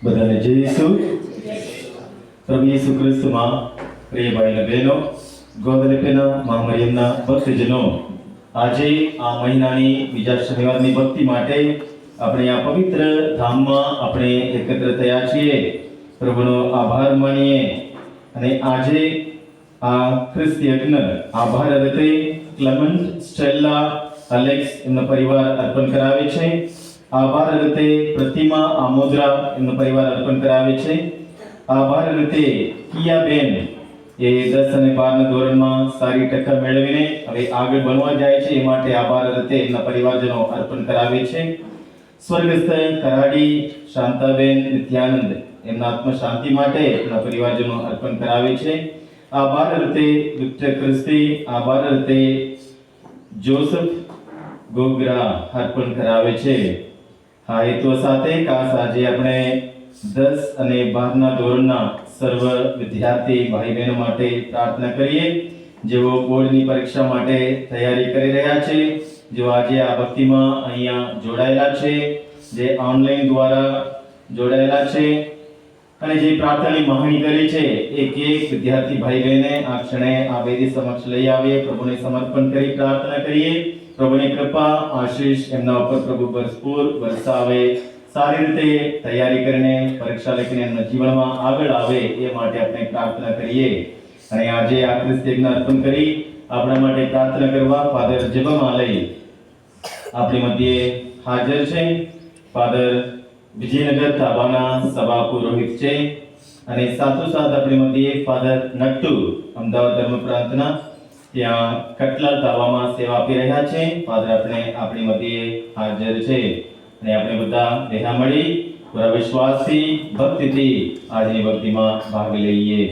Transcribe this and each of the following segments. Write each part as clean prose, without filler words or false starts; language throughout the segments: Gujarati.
બધાને જય ઈસુ. પ્રભુ ઈસુ ખ્રિસ્તમાં પ્રિય ભાઈ અને બહેનો, ગોદલેપેના મહામરિયમના ભક્તજનો, આજે આ મહિનાની બીજા શનિવારની ભક્તિ માટે આપણે આ પવિત્ર ધામમાં આપણે એકત્ર થયા છીએ. પ્રભુનો આભાર માનીએ. અને આજે આ ખ્રિસ્ત યજ્ઞ આભાર અર્થે ક્લેમન્ટ, સ્ટેલા, અલેક્સ એમનો પરિવાર અર્પણ કરાવે છે. આભાર અર્થે પ્રતિમા આમોદરા એમનો પરિવાર અર્પણ કરાવે છે. આભાર અર્થે કિયાબેન એ 10 અને 12 ધોરણમાં સારી ટક્કર મેળવીને હવે આગળ ભણવા જાય છે, એ માટે આભાર અર્થે એમના પરિવારજનો અર્પણ કરાવે છે. સ્વર્ગસ્થ કરાડી શાંતાબેન નિત્યાનંદ એમના આત્મ શાંતિ માટે એમના પરિવારજનો અર્પણ કરાવે છે. આભાર અર્થે વિક્ટર ક્રિસ્તી, આભાર અર્થે જોસફ ગોગરા અર્પણ કરાવે છે. હા, હેતુ સાથે ખાસ આજે આપણે 10 અને 12ના ધોરણના સર્વ વિદ્યાર્થી ભાઈ બહેનો માટે પ્રાર્થના કરીએ, જેઓ બોર્ડની પરીક્ષા માટે તૈયારી કરી રહ્યા છે, જેઓ આજે આ ભક્તિમાં અહીંયા જોડાયેલા છે, જે ઓનલાઈન દ્વારા જોડાયેલા છે અને જે પ્રાર્થનાની માંગણી કરી છે. એક વિદ્યાર્થી ભાઈ બહેને આ ક્ષણે આ વેદી સમક્ષ લઈ આવીએ, પ્રભુને સમર્પણ કરી પ્રાર્થના કરીએ. પ્રભુની કૃપા આશીષ એમના ઉપર પ્રભુ ભરપૂર વરસાવે, સારી રીતે તૈયારી કરીને પરીક્ષા લખીને એમના જીવનમાં આગળ આવે એ માટે આપણે પ્રાર્થના કરીએ. અને આજે આ ખ્રિસ્ત યજ્ઞ અર્પણ કરી આપણા માટે પ્રાર્થના કરવા ફાધર જપમાલય આપણી મધ્યે હાજર છે. ફાધર વિજયનગર તાબાના સભા પુરોહિત છે અને સાથોસાથ આપણી મધ્યે ફાધર નટ્ટુ અમદાવાદ ધર્મ પ્રાંતના ત્યાં કટલા તાબામાં સેવા આપી રહ્યા છે. ફાધર આપણી મધ્યે હાજર છે અને આપણે બધા ભેગા મળી પૂરા વિશ્વાસથી, ભક્તિથી આજની ભક્તિમાં ભાગ લઈએ.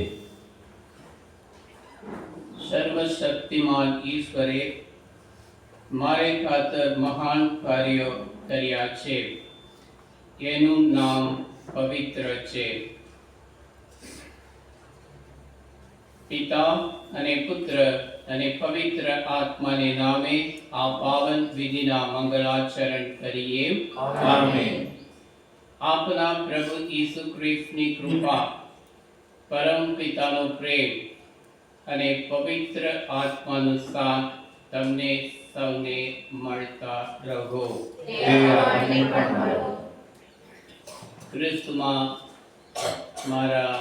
સર્વશક્તિમાન ઈશ્વરે મારે ખાતર મહાન કાર્યો કર્યા છે, એનું નામ પવિત્ર છે. પિતા અને પુત્ર અને પવિત્ર આત્માને નામે આ પાવન વિધિના મંગલાચરણ કરીએ. આમેન. આપના પ્રભુ ઈસુ ખ્રિસ્તની કૃપા, પરમ પિતાનો પ્રેમ અને પવિત્ર આત્માનો સાથ તમને સૌને મળતા રહો. ખ્રિસ્તમાં મારા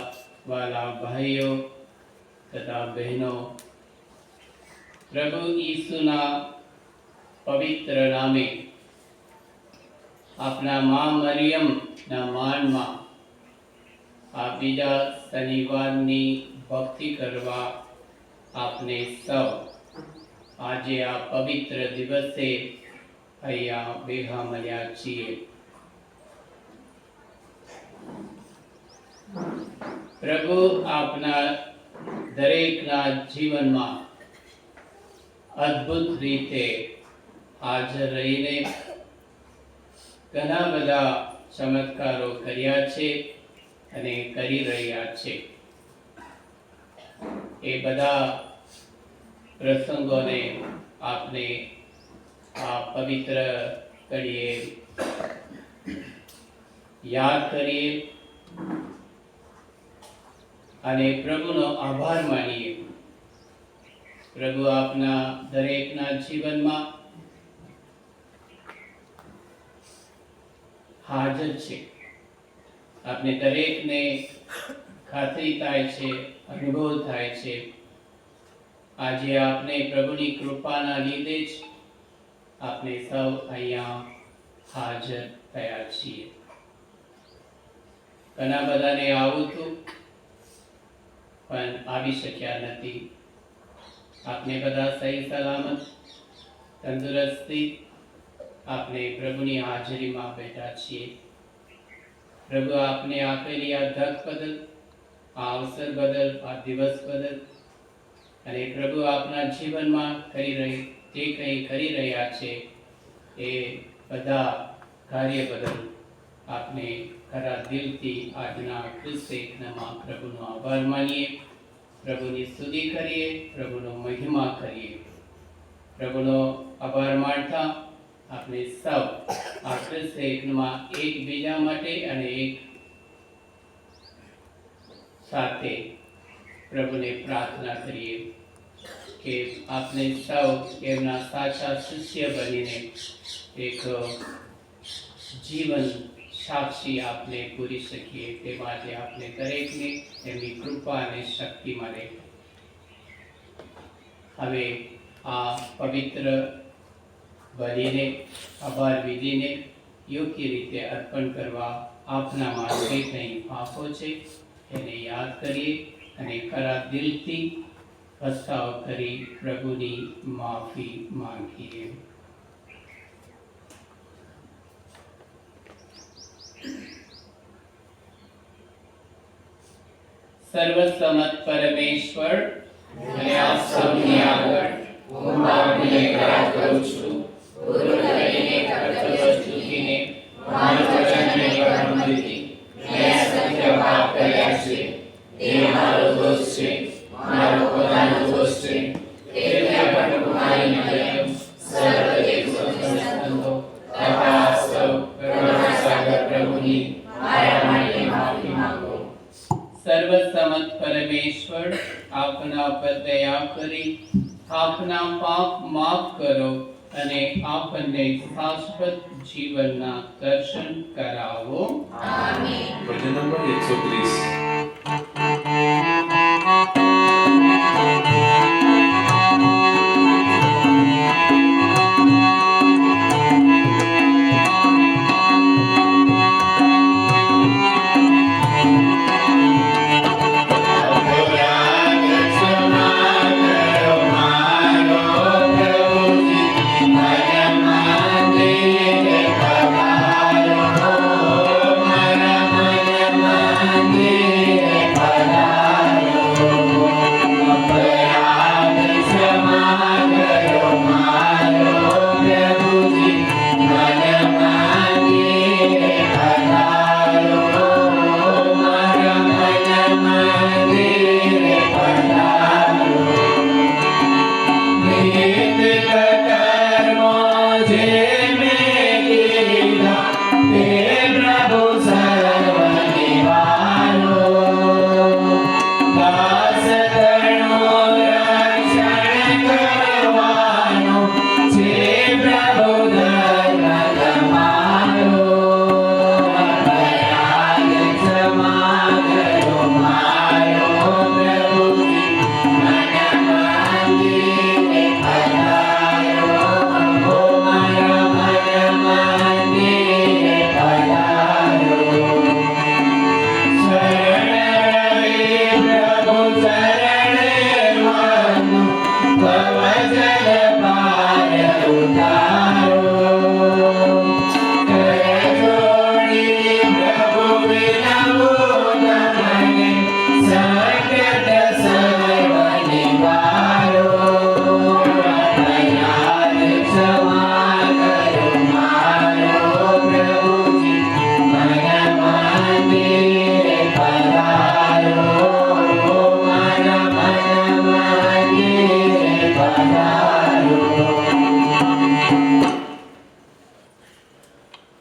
વાલા ભાઈઓ તથા બહેનો, પ્રભુ ઈસુના પવિત્ર નામે આપના મા મરિયમના માનમાં આ બીજા શનિવારની ભક્તિ કરવા આપને સૌ આજે આ પવિત્ર દિવસે અહીંયા ભેગા મળ્યા છીએ. પ્રભુ આપના દરેકના જીવનમાં અદ્ભુત રીતે હાજર રહીને ઘણા બધા ચમત્કારો કર્યા છે અને કરી રહ્યા છે. એ બધા પ્રસંગોને આપને આ પવિત્ર ઘડીએ યાદ કરીએ અને પ્રભુનો આભાર માનીએ. પ્રભુ આપના દરેકના જીવનમાં હાજર છે. આપને દરેકને ખાતરી થાય છે, અનુભવ થાય છે. આજે આપને પ્રભુની કૃપાના લીધે જ આપને સૌ અહીંયા હાજર થયા છીએ. ઘણા બધાને આવું હતું પણ આવી શક્યા નથી. આપને બધા સહી સલામત, તંદુરસ્તી આપને પ્રભુની હાજરીમાં બેઠા છીએ. પ્રભુ આપને આપેલી આ તક બદલ, આ અવસર બદલ, આ દિવસ બદલ અને પ્રભુ આપના જીવનમાં જે કંઈ કરી રહ્યા છે એ બધા કાર્ય બદલ આપને ખરા દિલથી આજના ખ્રિસ્ત યજ્ઞમાં પ્રભુનો આભાર માનીએ, પ્રભુની સ્તુતિ કરીએ, પ્રભુનો મહિમા કરીએ. પ્રભુનો આભાર માનતા આપણે સૌ આ ખ્રિસ્ત યજ્ઞમાં એકબીજા માટે અને એક સાથે પ્રભુને પ્રાર્થના કરીએ કે આપણે સૌ એમના સાચા શિષ્ય બનીને એક જીવન સાક્ષી આપણે પૂરી શકીએ તે માટે આપણે દરેકને એમની કૃપા અને શક્તિ મળે. હવે આ પવિત્ર બલીને આભાર વિધિને યોગ્ય રીતે અર્પણ કરવા આપનામાં જે કંઈ પાપો છે એને યાદ કરીએ અને ખરા દિલથી પસ્તાવ કરી પ્રભુની માફી માંગીએ. સર્વસમત પરમેશ્વર અને આપ સૌની આગળ હું મારો ગુનેગાર કરું છું. ભૂલ કરીને કર્તવ્ય ચૂકીને મારું વચન અને કર્મથી મેં સત્ય પાપ કર્યા છે. તે મારો દોષ છે, મારો પોતાનો દોષ છે. તેથી પણ કુમારી મરિયમ સર્વદેવ સંતો તથા સૌ કરુણાસાગર પ્રભુની મારા માટે માફી માંગો. સર્વસમત પરમેશ્વર આપના પર દયા કરી આપના પાપ માફ કરો અને આપણને શાશ્વત જીવનના દર્શન કરાવો. આમીન. ભજન નંબર 130.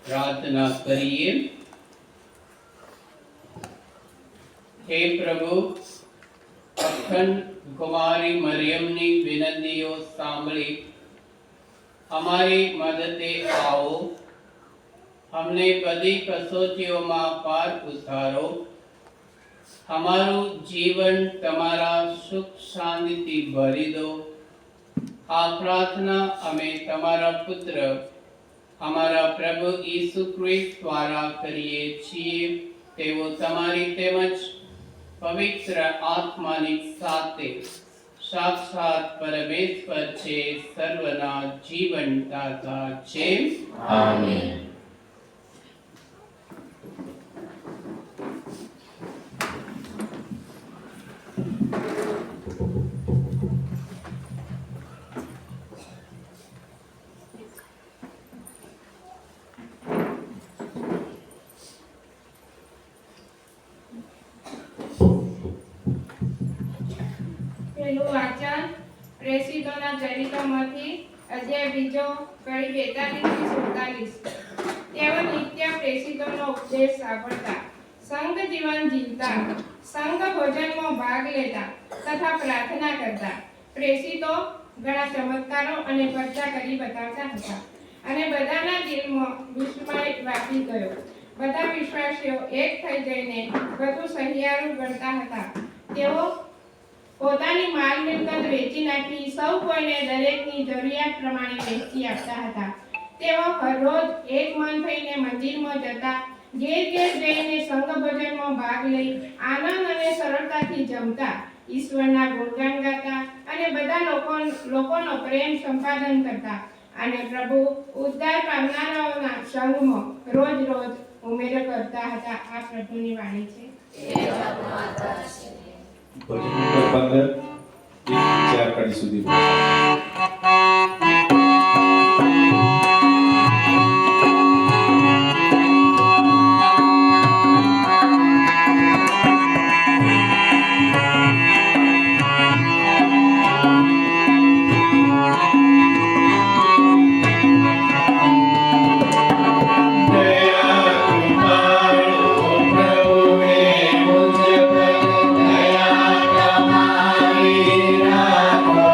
પ્રાર્થના કરીએ. હે પ્રભુ, અખંડ કુમારી મરિયમની વિનંતીઓ સાંભળી અમારી મદદે આવો. અમને બધી કસોટીઓમાં પાર ઉતારો. અમારું જીવન તમારા સુખ શાંતિથી ભરી દો. આ પ્રાર્થના અમે તમારા પુત્ર અમારા પ્રભુ ઈસુ ખ્રિસ્ત દ્વારા કરીએ છીએ. તેઓ તમારી તેમજ પવિત્ર આત્માની સાથે સાક્ષાત પરમેશ્વર છે, સર્વના જીવનદાતા છે. આમીન. પહેલું વાંચન પ્રેષિતોના ચરિત્રમાંથી અધ્યાય 2 કડી 42 થી 47. તેઓ નિત્ય પ્રેષિતોનો ઉપદેશ સાંભળતા, સંઘ જીવન જીવતા, સંઘ ભોજનમાં ભાગ લેતા તથા પ્રાર્થના કરતા. પ્રેષિતો ઘણા ચમત્કારો અને પરચા કરી બતાવતા હતા અને બધાના દિલમાં વિસ્મય વ્યાપી ગયો. બધા વિશ્વાસીઓ એક થઈ જઈને બધું સહિયારું ગણતા હતા. તેઓ પોતાની માલ મિલકત વેચી નાખી સૌ કોઈને દરેકની જરૂરિયાત પ્રમાણે વહેંચી આપતા હતા. તેઓ હરરોજ એક મન થઈને મંદિરમાં જતા, ઘેર ઘેર જઈને સંઘ ભોજનમાં ભાગ લઈ આનંદ અને સરળતાથી જમતા, ઈશ્વરના ગુણગાન ગાતા અને બધા લોકોનો પ્રેમ સંપાદન કરતા અને પ્રભુ ઉદ્ધાર પામનારાઓના સંઘમાં રોજ રોજ ઉમેરો કરતા હતા. આ પ્રભુની વાણી છે. ભજન નંબર 15 4 કડી સુધી. દયા તમારી રાખો.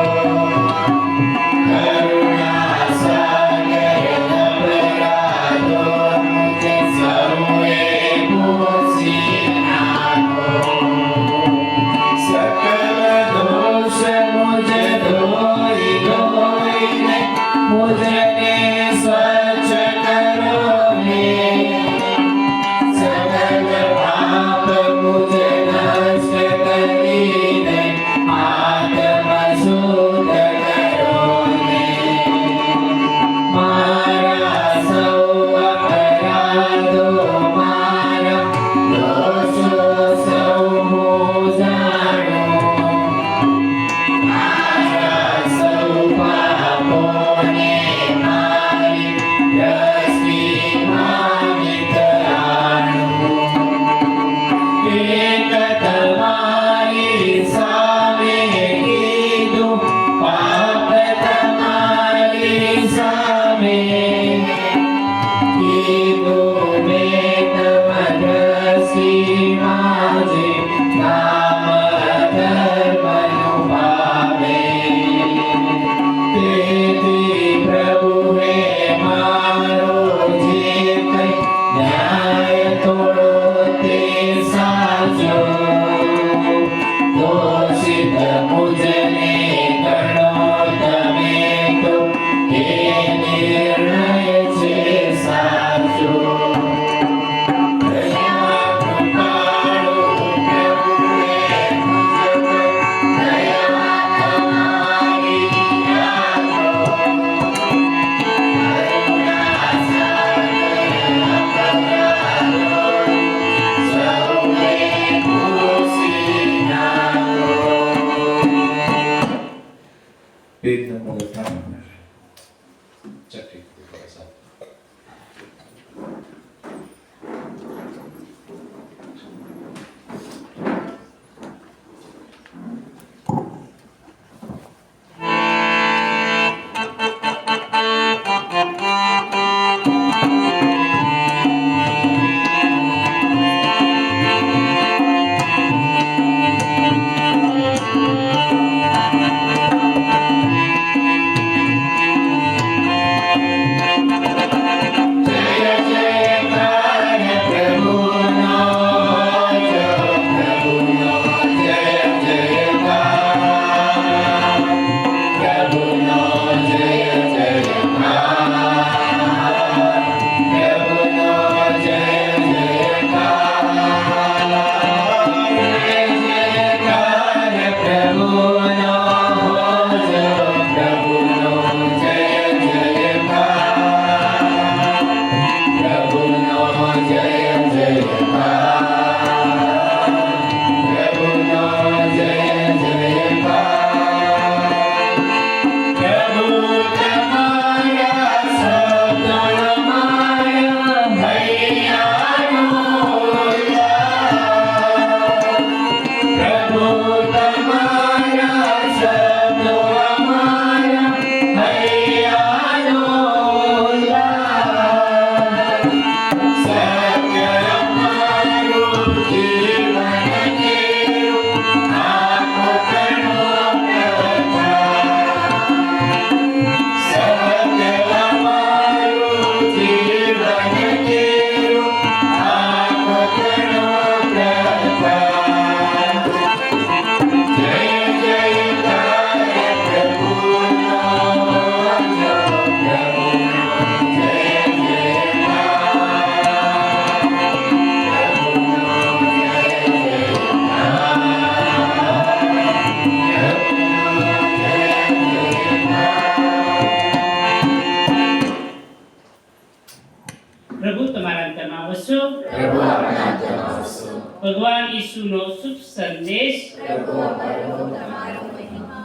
પ્રભુ તમારા અંતરમાં વસો. પ્રભુ આપણા અંતરમાં વસો. ભગવાન ઈસુનો શુભ સંદેશ. પ્રભુ અમારો તમારો મહિમા.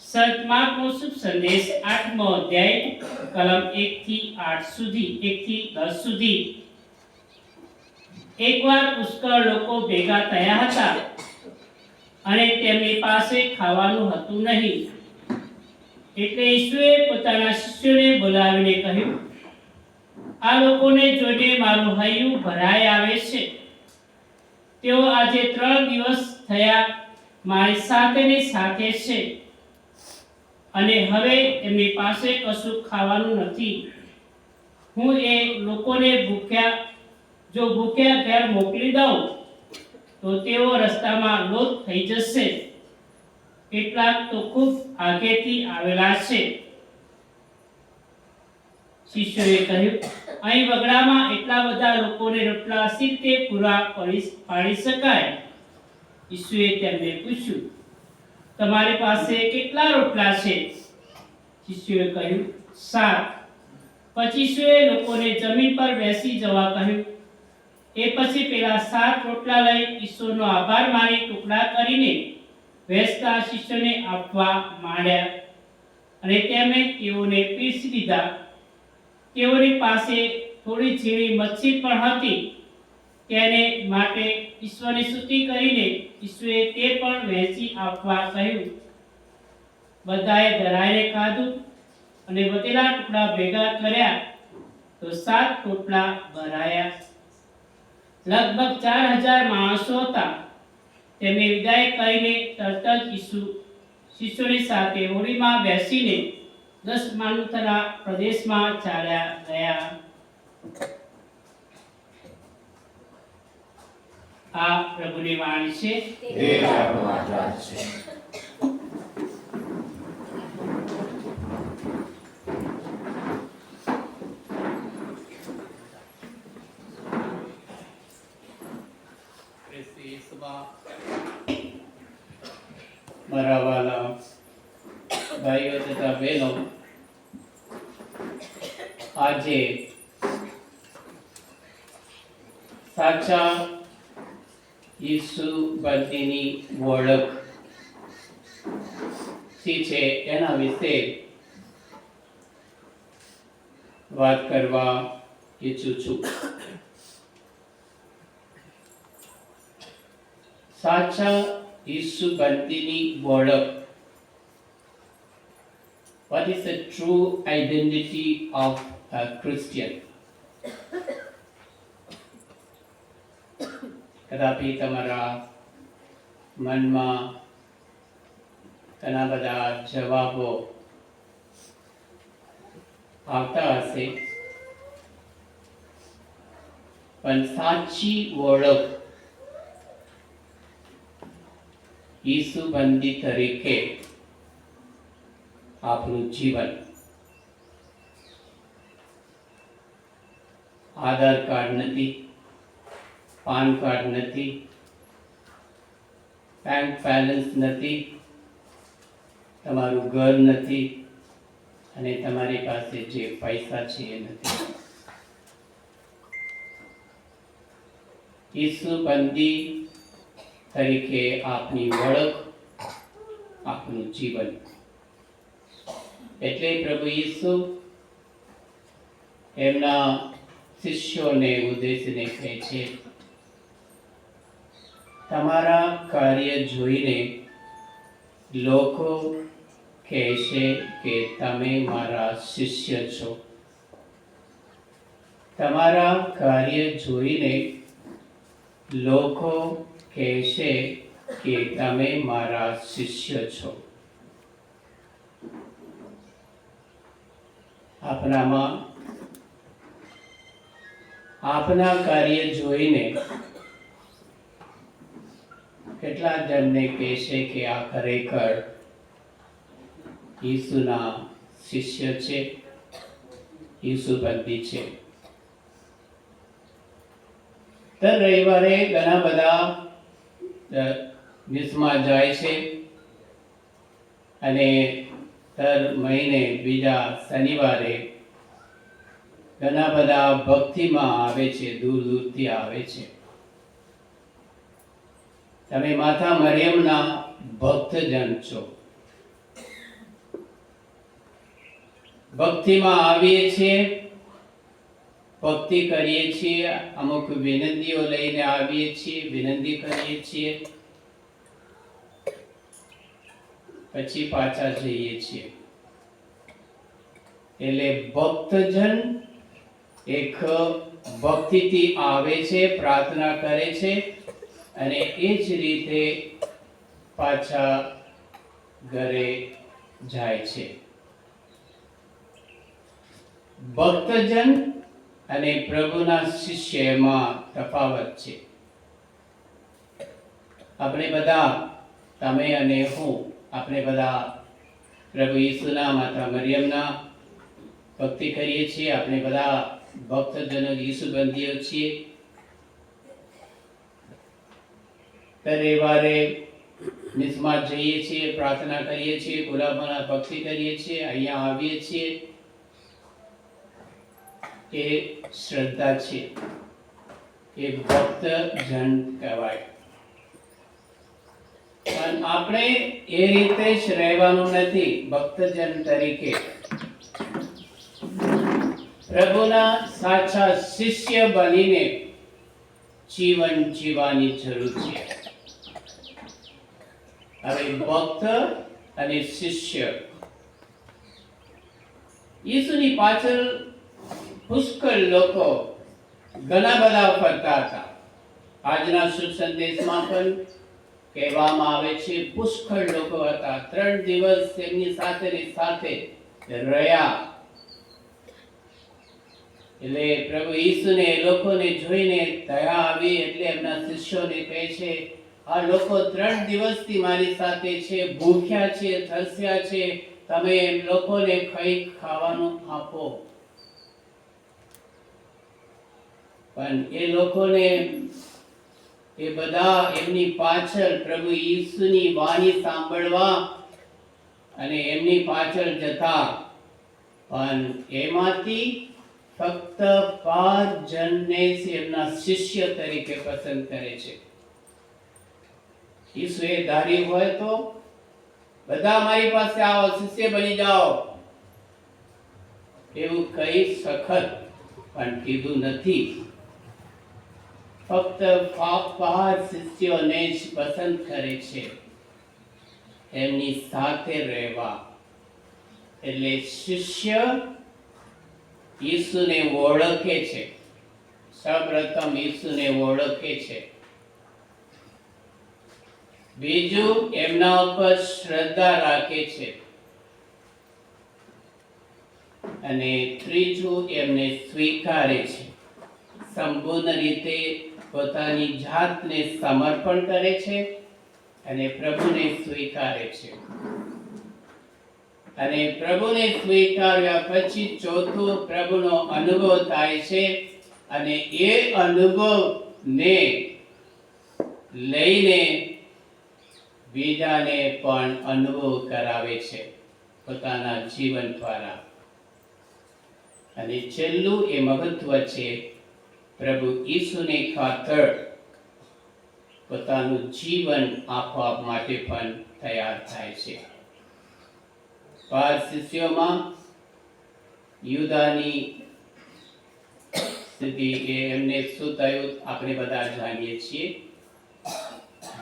સંત માર્કનો શુભ સંદેશ 8મો અધ્યાય કલમ 1 થી 8 સુધી 1 થી 10 સુધી. એકવાર પુષ્કળ લોકો ભેગા થયા હતા અને તેમની પાસે ખાવાનું હતું નહીં. એટલે ઈસુએ પોતાના શિષ્યોને બોલાવીને કહ્યું, આ લોકોને જોઈને મારું હૈયું ભરાઈ આવે છે. તેઓ આજે 3 દિવસ થયા મારી સાથે છે અને હવે એમની પાસે કશું ખાવાનું નથી. હું એ લોકોને ભૂખ્યા ઘેર મોકલી દઉં તો તેઓ રસ્તામાં લોથ થઈ જશે. કેટલાક તો ખૂબ આગેથી આવેલા છે. શિષ્યોએ કહ્યું, અહીં વગડામાં એટલા બધા લોકોને રોટલા સી રીતે પૂરા પાડી શકાય? ઈસુએ તેમને પૂછ્યું, તમારી પાસે કેટલા રોટલા છે? શિષ્યોએ કહ્યું, 7. પછી ઈસુએ લોકોને જમીન પર બેસી જવા કહ્યું. એ પછી પેલા 7 રોટલા લઈ ઈશ્વરનો આભાર માની ટુકડા કરીને વહેંચતા શિષ્યોને આપવા માંડ્યા અને તેમણે તેઓને પીરસી દીધા. તેઓની પાસે થોડી ઝીણી મચ્છી પણ હતી. તેને માટે ઈશ્વરની સ્તુતિ કરીને ઈસુએ તે પણ વહેંચી આપવા કહ્યું. બધાએ ધરાઈને ખાધું અને વધેલા ટુકડા ભેગા કર્યા તો 7 ટોપલા ભરાયા. લગભગ 4000 માણસો હતા. તેમને વિદાય કરીને તરત જ ઈસુ શિષ્યોની સાથે હોડીમાં બેસીને દસમાનુથરા પ્રદેશમાં ચાલ્યા ગયા. આ પ્રભુની વાણી છે. તે આપણો આધાર છે. મારા વાલા ભાઈઓ તથા બહેનો, આજે સાચા ઈસુ બંધીની ઓળખ શી છે એના વિશે વાત કરવા ઈચ્છું છું. સાચા ઈસુ બંધીની ઓળખ. What is the true identity of a Christian? કદાપી તમારા મનમાં ઘણા બધા જવાબો આવતા હશે, પણ સાચી ઓળખ ઈસુ બંદી તરીકે આપણું જીવન. આધાર કાર્ડ નથી, પાન કાર્ડ નથી, બેંક બેલેન્સ નથી, તમારું ઘર નથી અને તમારી પાસે જે પૈસા છે એ નથી. ઈસુ બંદી તરીકે આપની ઓળખ, આપનું જીવન. એટલે પ્રભુ ઈસુ એમના શિષ્યોને ઉદ્દેશીને કહે છે, તમારા કાર્ય જોઈને લોકો કહેશે કે તમે મારા શિષ્ય છો. તમારા કાર્ય જોઈને લોકો કહેશે કે તમે મારા શિષ્ય છો. આપનામાં આપના કાર્ય જોઈને કેટલા જણને કહેશે કે આ ખરેખર ઈસુના શિષ્ય છે, ઈસુ બંદી છે. દર રવિવારે ઘણા બધા મિસમાં જાય છે અને દર મહિને બીજા શનિવારે ઘણા બધા ભક્તિમાં આવે છે, દૂર દૂરથી આવે છે. તમે માતા મરિયમના ભક્તજન છો. ભક્તિમાં આવીએ છીએ, ભક્તિ કરીએ છીએ, અમુક વિનંતીઓ લઈને આવીએ છીએ, વિનંતી કરીએ છીએ, પછી પાછા જઈએ છીએ. એટલે ભક્તજન એક ભક્તિથી આવે છે, પ્રાર્થના કરે છે અને એ જ રીતે પાછા ઘરે જાય છે. ભક્તજન અને પ્રભુના શિષ્યમાં તફાવત છે. આપણે બધા, તમે અને હું, આપણે બધા પ્રભુ ઈસુના માતા મરિયમના ભક્તિ કરીએ છીએ. આપણે બધા ભક્તજનો ઈસુબંધીઓ છીએ. રવિવારે મિસમાં જઈએ છીએ, પ્રાર્થના કરીએ છીએ, ગુલાબોના ભક્તિ કરીએ છીએ, અહીંયા આવીએ છીએ. એ શ્રદ્ધા છે, એ ભક્તજન કહેવાય. પણ આપણે એ રીતે જ રહેવાનું નથી. ભક્તજન તરીકે પ્રભુના સાચા શિષ્ય બનીને જીવન જીવવાની જરૂર છે. હવે ભક્ત અને શિષ્ય, ઈસુની પાછળ પુષ્કળ લોકો ઘણા બધા ફરતા હતા. આજના શુભ સંદેશમાં પણ કહેવામાં આવે છે પુષ્કળ લોકો હતા. 3 દિવસ તેમની સાથે રહ્યા. એટલે પ્રભુ ઈસુને લોકોને જોઈને દયા આવી, એટલે એમના શિષ્યોને કહે છે, આ લોકો 3 દિવસથી મારી સાથે છે, ભૂખ્યા છે, તરસ્યા છે, તમે એમ લોકોને કંઈક ખાવાનું આપો. પણ એ લોકોને, એ બધા એમની પાછળ પ્રભુ ઈસુની વાણી સાંભળવા અને એમની પાછળ જતા, પણ એમાંથી ફક્ત 5 જણને એમના શિષ્ય તરીકે પસંદ કરે છે. ઈસુએ ધાર્યું હોય તો બધા મારી પાસે આવો, શિષ્ય બની જાઓ, એવું કઈ સખત પણ કીધું નથી. ફક્ત 5 શિષ્યોને જ પસંદ કરે છે એમની સાથે રહેવા. એટલે શિષ્ય ઈસુને ઓળખે છે, સૌપ્રથમ ઈસુને ઓળખે છે. બીજું, એમના ઉપર શ્રદ્ધા રાખે છે. અને ત્રીજું, એમને સ્વીકારે છે. સંપૂર્ણ રીતે પોતાની જાતને સમર્પણ કરે છે અને પ્રભુને સ્વીકારે છે. અને પ્રભુને સ્વીકાર્યા પછી ચોથું, પ્રભુનો અનુભવ થાય છે અને એ અનુભવને લઈને બીજાને પણ અનુભવ કરાવે છે પોતાના જીવન દ્વારા. અને છેલ્લું એ મહત્વ છે, પ્રભુ ઈસુને ખાતર પોતાનું જીવન આપવા માટે પણ તૈયાર થાય છે. 5 શિષ્યોમાં યુદાની સ્થિતિ, કે એમને શું થયું આપણે બધા જાણીએ છીએ.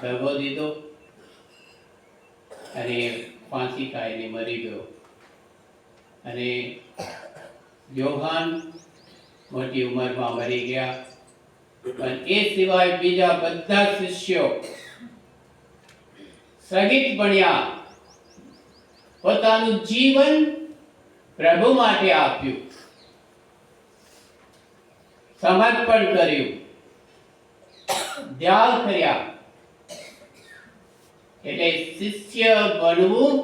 દગો દીધો અને ફાંસી ખાઈને મરી ગયો. અને યોહાન મોટી ઉંમરમાં મરી ગયા. પણ એ સિવાય બીજા બધા શિષ્યો શહીદ બન્યા, પોતાનું જીવન પ્રભુ માટે આપ્યું, સમર્પણ કર્યું, ત્યાગ કર્યા. એટલે શિષ્ય બનવું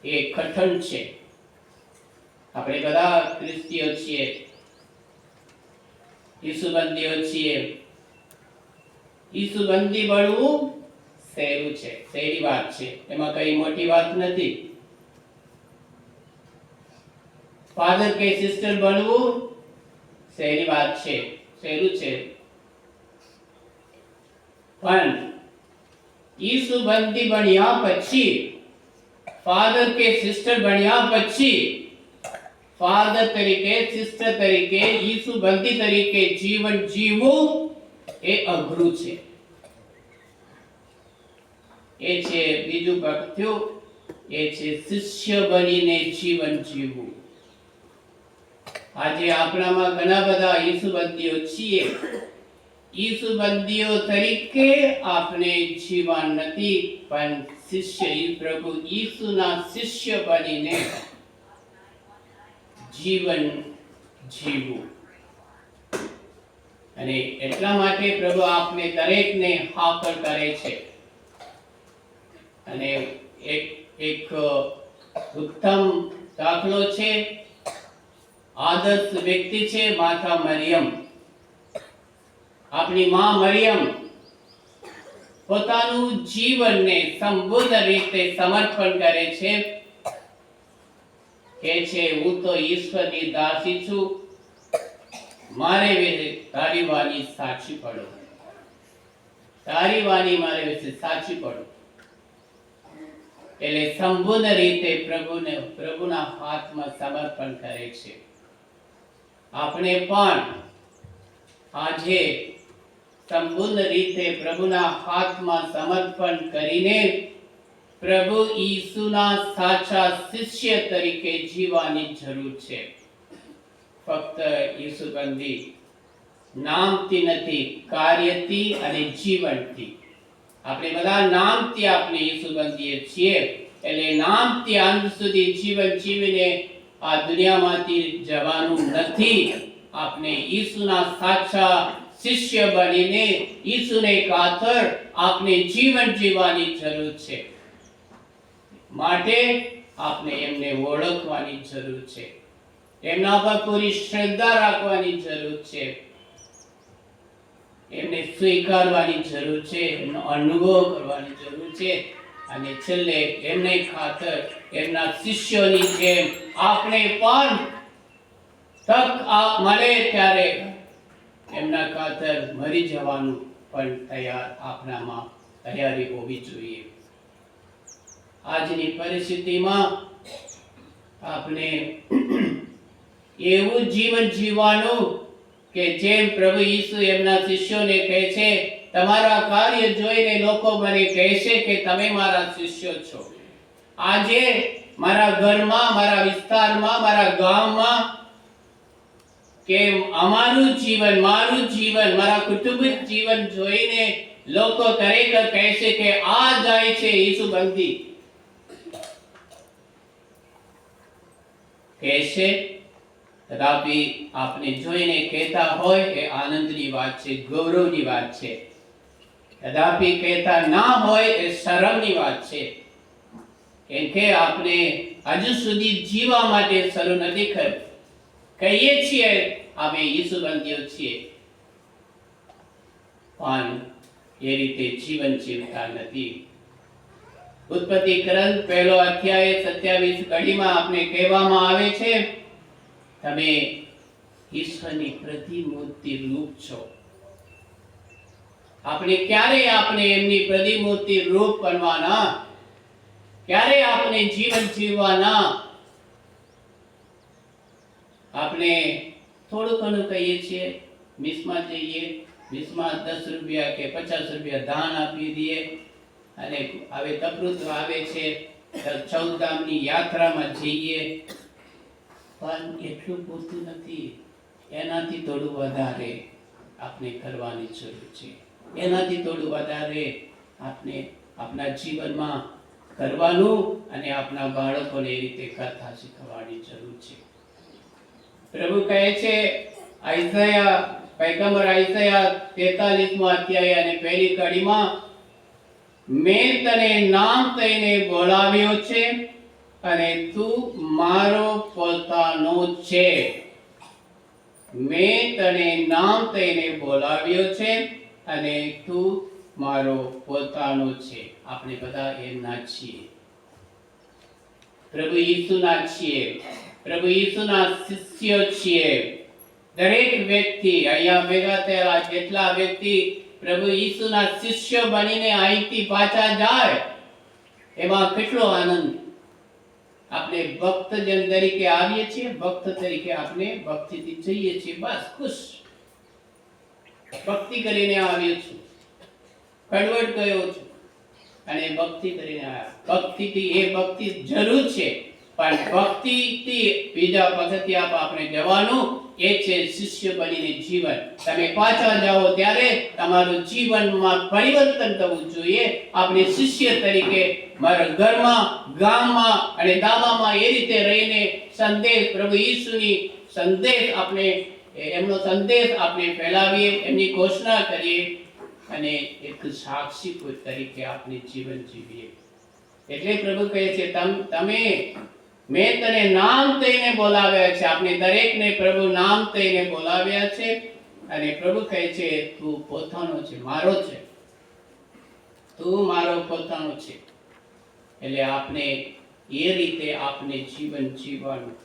એ કઠણ છે. આપણે બધા ખ્રિસ્તીઓ છીએ, ઈસુબંધીઓ છીએ. ઈસુબંધી બનવું સહેલું છે, સહેલી વાત છે, એમાં કઈ મોટી વાત નથી. ફાધર કે સિસ્ટર બનવું સહેલી વાત છે, સહેલું છે, પણ ઈસુબંધી બન્યા પછી, ફાધર કે સિસ્ટર બન્યા પછી ફાધર તરીકે, સિસ્ટર તરીકે, ઈસુબંધી તરીકે જીવન જીવવું એ અઘરું છે. એ છે બીજું પગથિયું, એ છે શિષ્ય બનીને જીવન જીવવું. આજે આપણામાં ઘણા બધા ઈસુબંધીઓ છીએ. ઈસુબંધીઓ તરીકે આપણે જીવન નથી, પણ શિષ્ય, પ્રભુ ઈસુના શિષ્ય બનીને જીવન જીવવું. અને એટલા માટે પ્રભુ આપને દરેકને હાકલ કરે છે. અને એક ઉત્તમ દાખલો છે, આદર્શ વ્યક્તિ છે માતા મરિયમ. આપણી માં મરિયમ પોતાનું જીવનને સંપૂર્ણ રીતે સમર્પણ કરે છે. કહે છે, હું તો ઈશ્વરની દાસી છું, મારે વિશે તારી વાણી સાચી પડો, તારી વાણી મારે વિશે સાચી પડો. એટલે સંપૂર્ણ રીતે પ્રભુના હાથમાં સમર્પણ કરે છે. આપણે પણ આજે સંપૂર્ણ રીતે પ્રભુના હાથમાં સમર્પણ કરીને પ્રભુ ઈસુના સાચા શિષ્ય તરીકે જીવવાની જરૂર છે. ફક્ત ઈસુબંધી નામથી નથી, કાર્યથી અને જીવનથી. આપણે બધા નામથી આપણે ઈસુબંધીએ છીએ, એટલે નામથી અંત સુધી જીવન જીવીને આ દુનિયામાંથી જવાનું નથી. આપણે ઈસુના સાચા શિષ્ય બનીને ઈસુને ખાતર આપણે જીવન જીવવાની જરૂર છે. માટે આપણે એમને ઓળખવાની જરૂર છે, એમના પર પૂરી શ્રદ્ધા રાખવાની જરૂર છે, એમને સ્વીકારવાની જરૂર છે, એમનો અનુભવ કરવાની જરૂર છે. અને છેલ્લે એમને ખાતર એમના શિષ્યોની જેમ આપણે પણ તક મળે ત્યારે એમના ખાતર મરી જવાનું પણ આપણામાં તૈયારી હોવી જોઈએ. આજની પરિસ્થિતિમાં આપણે એવું જીવન જીવવાનું કે જેમ પ્રભુ ઈસુ એમના શિષ્યોને કહે છે, તમારા કાર્ય જોઈને લોકો મને કહેશે કે તમે મારા શિષ્યો છો. આજે મારા ઘરમાં, મારા વિસ્તારમાં, મારા ગામમાં કે અમારું જીવન, મારું જીવન, મારા કુટુંબિક જીવન જોઈને લોકો ખરેખર કહેશે કે આ જાય છે ઈસુબંધી. કહેશે, તથાપિ આપણે જોઈને કહેતા હોય એ આનંદની વાત છે, ગૌરવની વાત છે. કદાપી કહેતા ના હોય એ શરમની વાત છે. કેમ કે આપણે હજુ સુધી જીવવા માટે શરૂ નથી કર્યું. કહીએ છીએ અમે ઈસુબંધીઓ છીએ, પણ એ રીતે જીવન જીવતા નથી. ઉત્પત્તિ ગ્રંથ 1 અધ્યાય 27 કડીમાં આપણે કહેવામાં આવે છે, તમે ઈશ્વરની પ્રતિમૂર્તિ રૂપ છો. આપણે એમની પ્રતિમૂર્તિ રૂપ બનવાના? ક્યારે આપણે જીવન જીવવાના? આપણે થોડું ઘણું કહીએ છીએ, મિસમાં જઈએ, મિસમાં 10 રૂપિયા કે 50 રૂપિયા દાન આપી દઈએ, અને હવે તપૃત આવે છે, 14 ધામની યાત્રામાં જઈએ, પણ એટલું પૂરતું નથી. એનાથી થોડું વધારે આપણે કરવાની જરૂર છે. એનાથી થોડું વધારે આપણે આપણા જીવનમાં કરવાનું અને આપણા બાળકોને એ રીતે કથા શીખવવાની જરૂર છે. પ્રભુ કહે છે, પૈગંબર આઈસાયા 43મો અધ્યાય અને 1લી કડીમાં, મેં તને નામ દઈને બોલાવ્યો છે અને તું મારો પોતાનો છે. મેં તને નામ દઈને બોલાવ્યો છે અને તું મારો પોતાનો છે. આપણે બધા એમના છીએ, પ્રભુ ઈસુના છીએ. પ્રભુ ઈસુના શિષ્ય છીએ. દરેક વ્યક્તિ અહીંયા ભેગા થયેલા જેટલા વ્યક્તિ પ્રભુ ઈસુના શિષ્ય બનીને અહીંથી પાછા જાય એમાં કેટલો આનંદ. આપણે ભક્તજન તરીકે આવીએ છીએ, ભક્ત તરીકે આપણે ભક્તિથી જઈએ છીએ, બસ ખુશ. ભક્તિ કરીને આવ્યો છું, કડવટ ગયો છું અને ભક્તિ કરીને આવ્યા. ભક્તિથી એ ભક્તિ જરૂર છે, પણ ભક્તિથી બીજા પગથિયા પર આપણે જવાનું એ છે શિષ્ય બનીને જીવન. તમે પાછા જાઓ ત્યારે તમારું જીવનમાં પરિવર્તન થવું જોઈએ. આપણે શિષ્ય તરીકે મારા ઘરમાં, ગામમાં અને ગામમાં એ રીતે રહીને સંદેશ પ્રભુ ઈસુની સંદેશ આપણે એમનો સંદેશ આપણે ફેલાવીએ, એમની ઘોષણા કરીએ અને એક સાક્ષી તરીકે આપણે જીવન જીવીએ. એટલે પ્રભુ કહે છે તમે મેં તને નામ દઈને બોલાવ્યા છે. આપણે દરેકને પ્રભુ નામ દઈને બોલાવ્યા છે અને પ્રભુ કહે છે તું પોતાનો છે, મારો છે, તું મારો પોતાનો છે. એટલે આપણે એ રીતે આપણે જીવન જીવવાનું.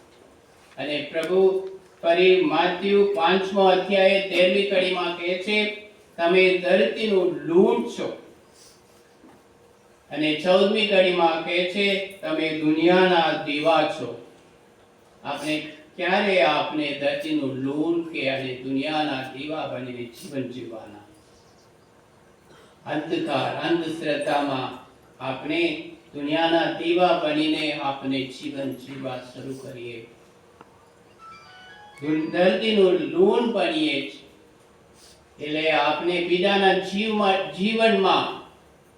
અને પ્રભુ ફરી માથ્યુ 5મો અધ્યાય 13મી કડીમાં કહે છે તમે ધરતીનું લૂંટ છો. અને 14મી કડીમાં કહે છે તમે દુનિયાના દીવા છો. આપણે ક્યારે આપણે ધરતીનું લૂંટ કે અને દુનિયાના દીવા બનીને જીવન જીવવાના? અંધકાર અંધશ્રદ્ધામાં આપણે દુનિયાના દીવા બનીને આપણે જીવન જીવવા શરૂ કરીએ, ધરતીનું લૂંટ બનીએ. એટલે આપણે બીજાના જીવનમાં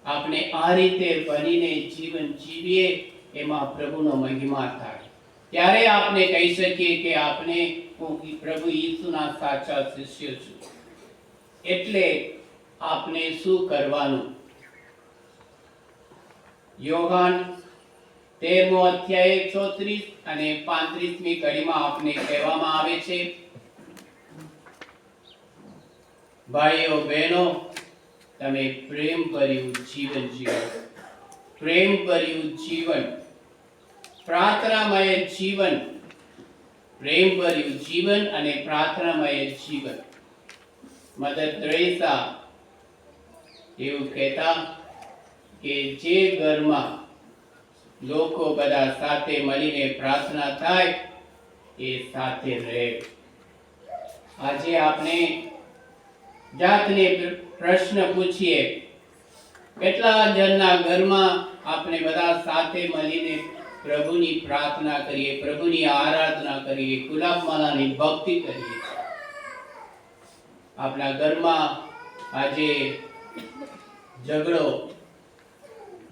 આપણે આ રીતે બનીને જીવન જીવીએ, એમાં પ્રભુનો મહિમા થાય. ત્યારે આપણે કહી શકીએ કે આપણે હું પ્રભુ ઈસુના સાચા શિષ્ય છું. એટલે આપણે શું કરવાનું? યોહાન 13મો અધ્યાય 34 અને 35મી કડીમાં આપણે કહેવામાં આવે છે ભાઈઓ બહેનો તમે પ્રેમ ભર્યું જીવન જીવો. પ્રેમ ભર્યું જીવન, પ્રાર્થનામય જીવન, પ્રેમ ભર્યું જીવન અને પ્રાર્થનામય જીવન. મધર તેરેસા એવું કહેતા કે જે ઘરમાં લોકો બધા સાથે મળીને પ્રાર્થના થાય એ સાથે રહે. આજે આપણે જાતને પ્રશ્ન પૂછીએ કેટલા જણના ઘરમાં આપણે બધા સાથે મળીને પ્રભુની પ્રાર્થના કરીએ, પ્રભુની આરાધના કરીએ, ગુલાબમાલાની ભક્તિ કરીએ. આપણા ઘરમાં આજે ઝઘડો,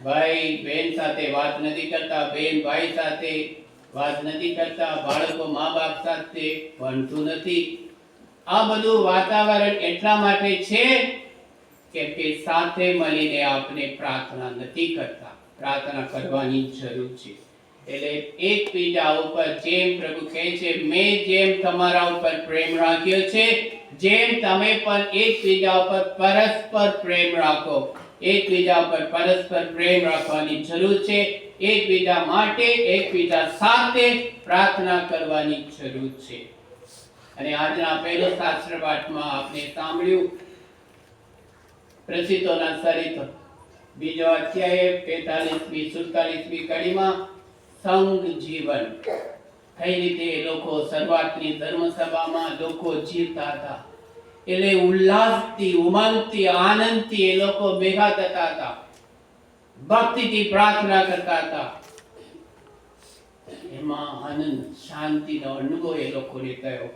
ભાઈ બહેન સાથે વાત નથી કરતા, બહેન ભાઈ સાથે વાત નથી કરતા, બાળકો મા બાપ સાથે ભણતું નથી. આ બધું વાતાવરણ એટલા માટે છે કે સાથે મળીને આપણે પ્રાર્થના નથી કરતા. પ્રાર્થના કરવાની જરૂર છે. એટલે એકબીજા ઉપર જેમ પ્રભુ કહે છે મેં જેમ તમારા ઉપર પ્રેમ રાખ્યો છે જેમ તમે પણ એકબીજા ઉપર પરસ્પર પ્રેમ રાખો. એકબીજા ઉપર પરસ્પર પ્રેમ રાખવાની જરૂર છે. એકબીજા માટે એકબીજા સાથે પ્રાર્થના કરવાની જરૂર છે. અને આજના પહેલો શાસ્ત્ર પાઠમાં આપણે સાંભળ્યું પ્રસિદ્ધોના ચરિત્ર 2 અધ્યાય 45મી 47મી કડીમાં સંઘ જીવન કઈ રીતે લોકો શરૂઆતની ધર્મસભામાં લોકો જીવતા હતા. એટલે ઉલ્લાસથી, ઉમંગથી, આનંદથી એ લોકો ભેગા થતા હતા, ભક્તિથી પ્રાર્થના કરતા હતા. એમાં આનંદ, શાંતિનો અનુભવ એ લોકોને થયો.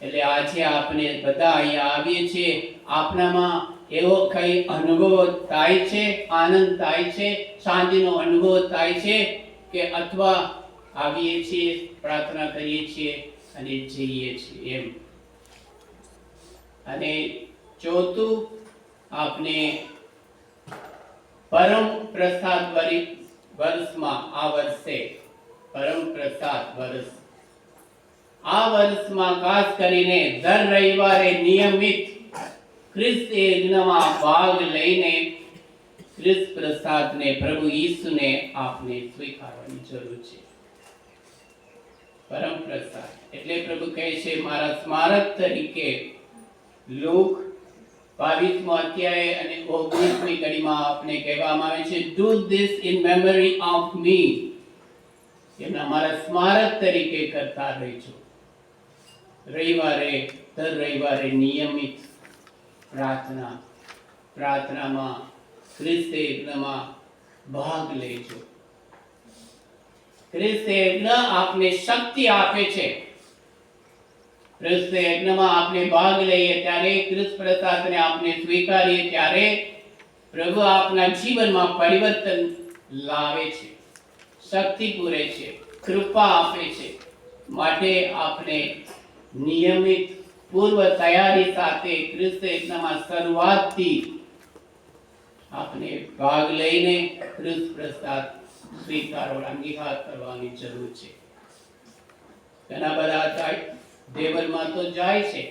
એટલે આજે આપણે બધા અહીંયા આવીએ છીએ, આપણામાં એવો કઈ અનુભવ થાય છે, આનંદ થાય છે, શાંતિનો અનુભવ થાય છે કે અથવા આવીએ છીએ, પ્રાર્થના કરીએ છીએ અને જઈએ છીએ એમ. અને ચોથું આપણે પરમ પ્રસાદ વર્ષમાં આ વર્ષે પરમ પ્રસાદ વર્ષ આ વર્ષમાં ખાસ કરીને દર રવિવારે નિયમિત ખ્રિસ્ત યજ્ઞમાં ભાગ લઈને ખ્રિસ્ત પ્રસાદને પ્રભુ ઈસુને આપણે સ્વીકારવાની જરૂર છે. પરમ પ્રસાદ. એટલે પ્રભુ કહે છે મારા સ્મારક તરીકે લુક 22મો અધ્યાય અને 19મી કડીમાં આપણે કહેવામાં આવે છે do this in memory of me. એમના મારા સ્મારક તરીકે કરતા રહેજો. દર રવિવારે નિયમિત પ્રાર્થનામાં ખ્રિસ્ત યજ્ઞમાં ભાગ લેજો. ખ્રિસ્ત યજ્ઞ આપને શક્તિ આપે છે. ખ્રિસ્ત યજ્ઞમાં આપણે ભાગ લઈએ ત્યારે, ખ્રિસ્ત પ્રસાદને આપણે સ્વીકારીએ ત્યારે પ્રભુ આપના જીવનમાં પરિવર્તન લાવે છે, શક્તિ પૂરે છે, કૃપા આપે છે. માટે આપણે નિયમિત પૂર્વ તૈયારી સાથે ખ્રિસ્ત યજ્ઞમાં શરૂઆતથી આપણે ભાગ લઈને ખ્રિસ્ત પ્રસાદ સ્વીકારો, અંગીકાર કરવાની જરૂર છે. ઘણા બધા દેવલમાં તો જાય છે.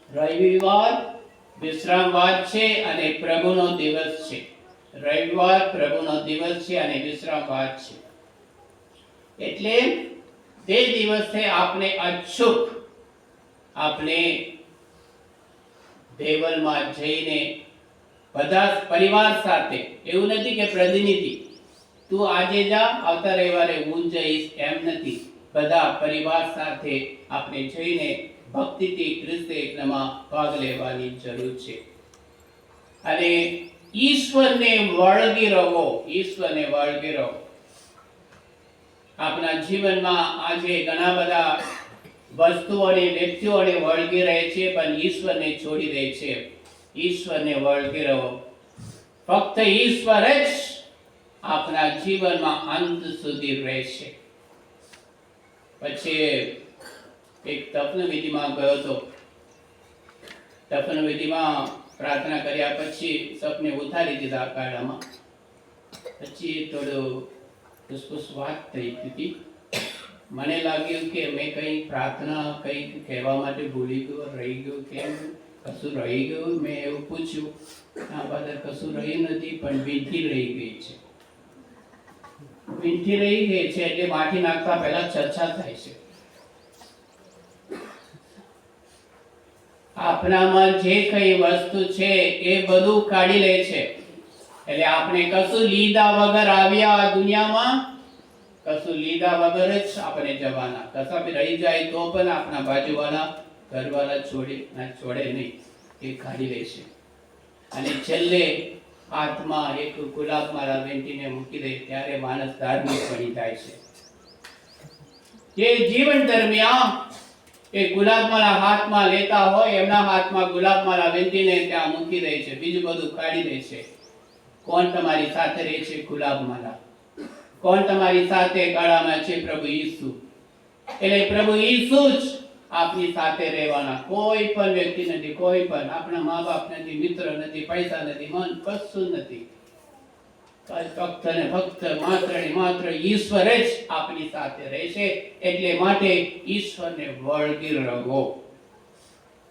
રવિવાર વિશ્રામવાર છે અને પ્રભુનો દિવસ છે. રવિવાર પ્રભુનો દિવસ છે અને વિશ્રામવાર છે. એટલે તે દિવસે આપણે અચૂક આપણે દેવલમાં જઈને બધા પરિવાર સાથે, એવું નથી કે પ્રતિનિધિ તું આજે જા આવતા રવિવારે હું જઈશ એમ નથી, બધા પરિવાર સાથે આપણે જઈને ભક્તિથી ખ્રિસ્ત યજ્ઞમાં ભાગ લેવાની જરૂર છે. અને ઈશ્વરને વળગી રહો. આપણા જીવનમાં આજે ઘણા બધા વસ્તુઓને વ્યક્તિઓને વળગી રહે છે પણ ઈશ્વરને છોડી દે છે. ઈશ્વરને વળગી રહો. ફક્ત ઈશ્વર જ આપણા જીવનમાં અંત સુધી રહેશે. પછી એક તપન વિધિમાં ગયો હતો. તપન વિધિમાં પ્રાર્થના કર્યા પછી સપને ઉતારી દીધા કાળામાં. પછી થોડું ખુશખુશ વાત થઈ હતી. મને લાગ્યું કે મેં કંઈ પ્રાર્થના કંઈક કહેવા માટે ભૂલી ગયો, રહી ગયો, કેમ કશું રહી ગયું. મેં એવું પૂછ્યું, આ બધા કશું રહ્યું નથી પણ વીંટી રહી ગઈ છે. વીંટી રહી ગઈ છે એટલે માટી નાખતા પહેલા ચર્ચા થાય છે. આપણામાં જે કઈ વસ્તુ છે એ બધું કાઢી લે છે. એટલે આપણે કશું લીધા વગર આવ્યા આ દુનિયામાં, કશું લીધા વગર જ આપણે જવાના. કશા બી રહી જાય તો પણ આપણા બાજુવાળા ઘરવાળા છોડે નહીં, એ કાઢી લે છે. અને છેલ્લે હાથમાં એક ગુલાબ માળા વેંટીને મૂકી દે ત્યારે માણસ ધાર્મિક બની જાય છે. જે જીવન દરમિયાન એ ગુલાબ માળા હાથમાં લેતા હોય, એમના હાથમાં ગુલાબ માળા વેંટીને ત્યાં મૂકી દે છે, બીજું બધું કાઢી દે છે. કોણ તમારી સાથે રહે છે? ગુલાબ માળા. કોણ તમારી સાથે ગળામાં છે? પ્રભુ ઈસુ. એટલે પ્રભુ ઈસુ જ આપની સાથે રહેવાના. કોઈ પણ વ્યક્તિ નથી, કોઈ પણ આપણા મા બાપ નથી, મિત્ર નથી, પૈસા નથી, મન કશું નથી. ફક્ત ને ફક્ત માત્ર ઈશ્વર જ આપની સાથે રહેશે. એટલે માટે ઈશ્વરને વળગી રહો.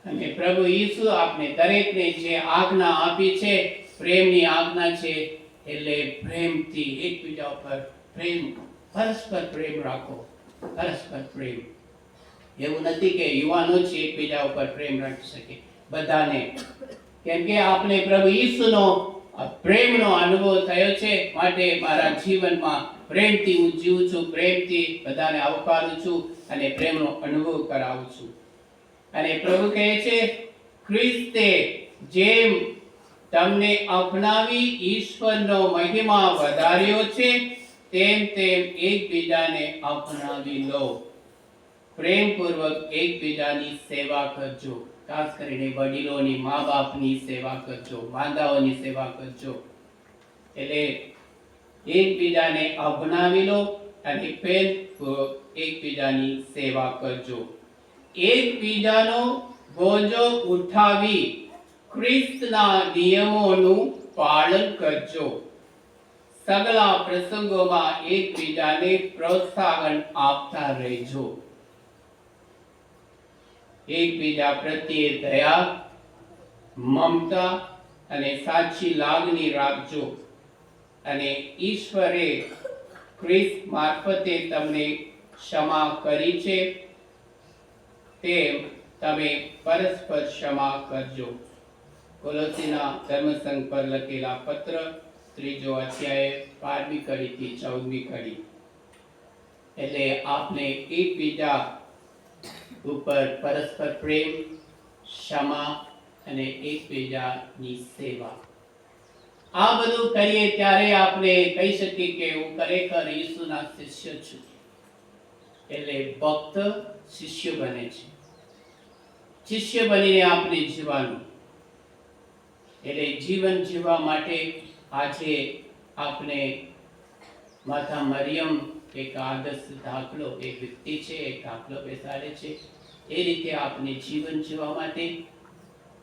અને પ્રભુ ઈસુ આપને દરેકને જે આજ્ઞા આપી છે, પ્રેમની આજ્ઞા છે. એટલે પ્રેમથી એકબીજા ઉપર પરસ્પર પ્રેમ રાખો. પરસ્પર પ્રેમ. એવું નથી કે યુવાનો જ એકબીજા ઉપર પ્રેમ રાખી શકે, બધાને. કેમ કે આપણે પ્રભુ ઈસુનો પ્રેમનો અનુભવ થયો છે. માટે મારા જીવનમાં પ્રેમથી હું જીવું છું, પ્રેમથી બધાને આવકારું છું અને પ્રેમનો અનુભવ કરાવું છું. અને પ્રભુ કહે છે ખ્રિસ્તે જેમ તમને અપનાવી ઈશ્વરનો મહિમા વધાર્યો છે, તેમ એકબીજાને અપનાવી લો. પ્રેમપૂર્વક એકબીજાની સેવા કરજો. ખાસ કરીને વડીલોની, મા બાપની સેવા કરજો, માંદાઓની સેવા કરજો. એટલે એકબીજાને અપનાવી લો અને પ્રેમપૂર્વક એકબીજાની સેવા કરજો. એકબીજાનો બોજો ઉઠાવી ખ્રિસ્તના નિયમોનું પાલન કરજો. સગળા પ્રસંગોમાં એકબીજાને પ્રોત્સાહન આપતા રહેજો. એકબીજા પ્રત્યે દયા, મમતા અને સાચી લાગણી રાખજો. અને ઈશ્વરે ખ્રિસ્ત મારફતે તમને ક્ષમા કરી છે તેમ તમે પરસ્પર ક્ષમા કરજો. કોલોસીના ધર્મસંઘ પર લખેલા પત્ર 3 અધ્યાય 12મી કડીથી 14મી કડી. એટલે આપને એકબીજા ઉપર પરસ્પર પ્રેમ, ક્ષમા અને એકબીજાની સેવા, આ બધું કરીએ ત્યારે આપણે કહી શકીએ કે હું ખરેખર ઈસુના શિષ્ય છું. એટલે ભક્ત શિષ્ય બને છે. શિષ્ય બનીને આપણે જીવવાનું. એટલે જીવન જીવવા માટે આજે આપણે માતા મરિયમ એક આદર્શ દાખલો, એક વ્યક્તિ છે, એક દાખલો બેસાડે છે. એ રીતે આપણે જીવન જીવવા માટે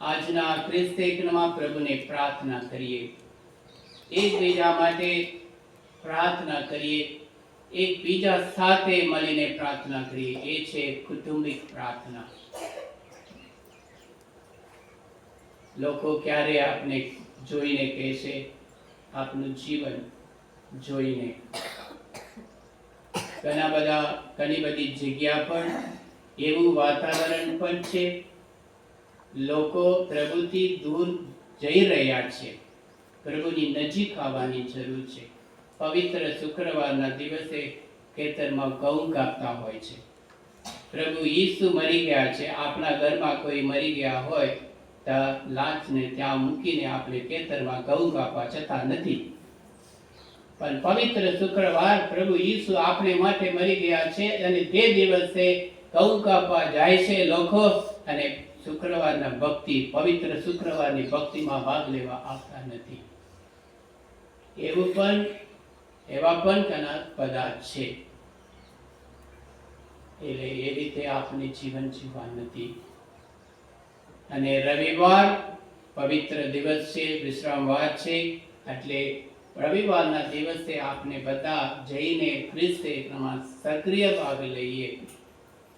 આજના ખ્રિસ્તમાં પ્રભુને પ્રાર્થના કરીએ, એકબીજા માટે પ્રાર્થના કરીએ, એકબીજા સાથે મળીને પ્રાર્થના કરીએ. એ છે કુટુંબિક પ્રાર્થના. લોકો ક્યારે આપને જોઈને કહેશે, આપનું જીવન જોઈને. ઘણી બધી જગ્યા પર એવું વાતાવરણ પણ છે, લોકો પ્રભુથી દૂર જઈ રહ્યા છે. પ્રભુની નજીક આવવાની જરૂર છે. પવિત્ર શુક્રવારના દિવસે ખેતરમાં ઘઉં કાપતા હોય છે. પ્રભુ ઈસુ મરી ગયા છે. આપણા ઘરમાં કોઈ મરી ગયા હોય તો લાશને ત્યાં મૂકીને આપણે ખેતરમાં ઘઉં કાપવા જતા નથી. પણ પવિત્ર શુક્રવાર પ્રભુ ઈસુ આપણે માટે મરી ગયા છે અને તે દિવસે ઘઉં કાપવા જાય છે લોકો, અને શુક્રવારના ભક્તિ, પવિત્ર શુક્રવારની ભક્તિમાં ભાગ લેવા આવતા નથી. એવા પણ ઘણા બધા છે. એટલે એ રીતે આપણે જીવન જીવવા નથી. અને રવિવાર પવિત્ર દિવસ છે, વિશ્રામવાર છે. એટલે રવિવારના દિવસે આપણે બધા જઈને ખ્રિસ્તમાં સક્રિય ભાગ લઈએ.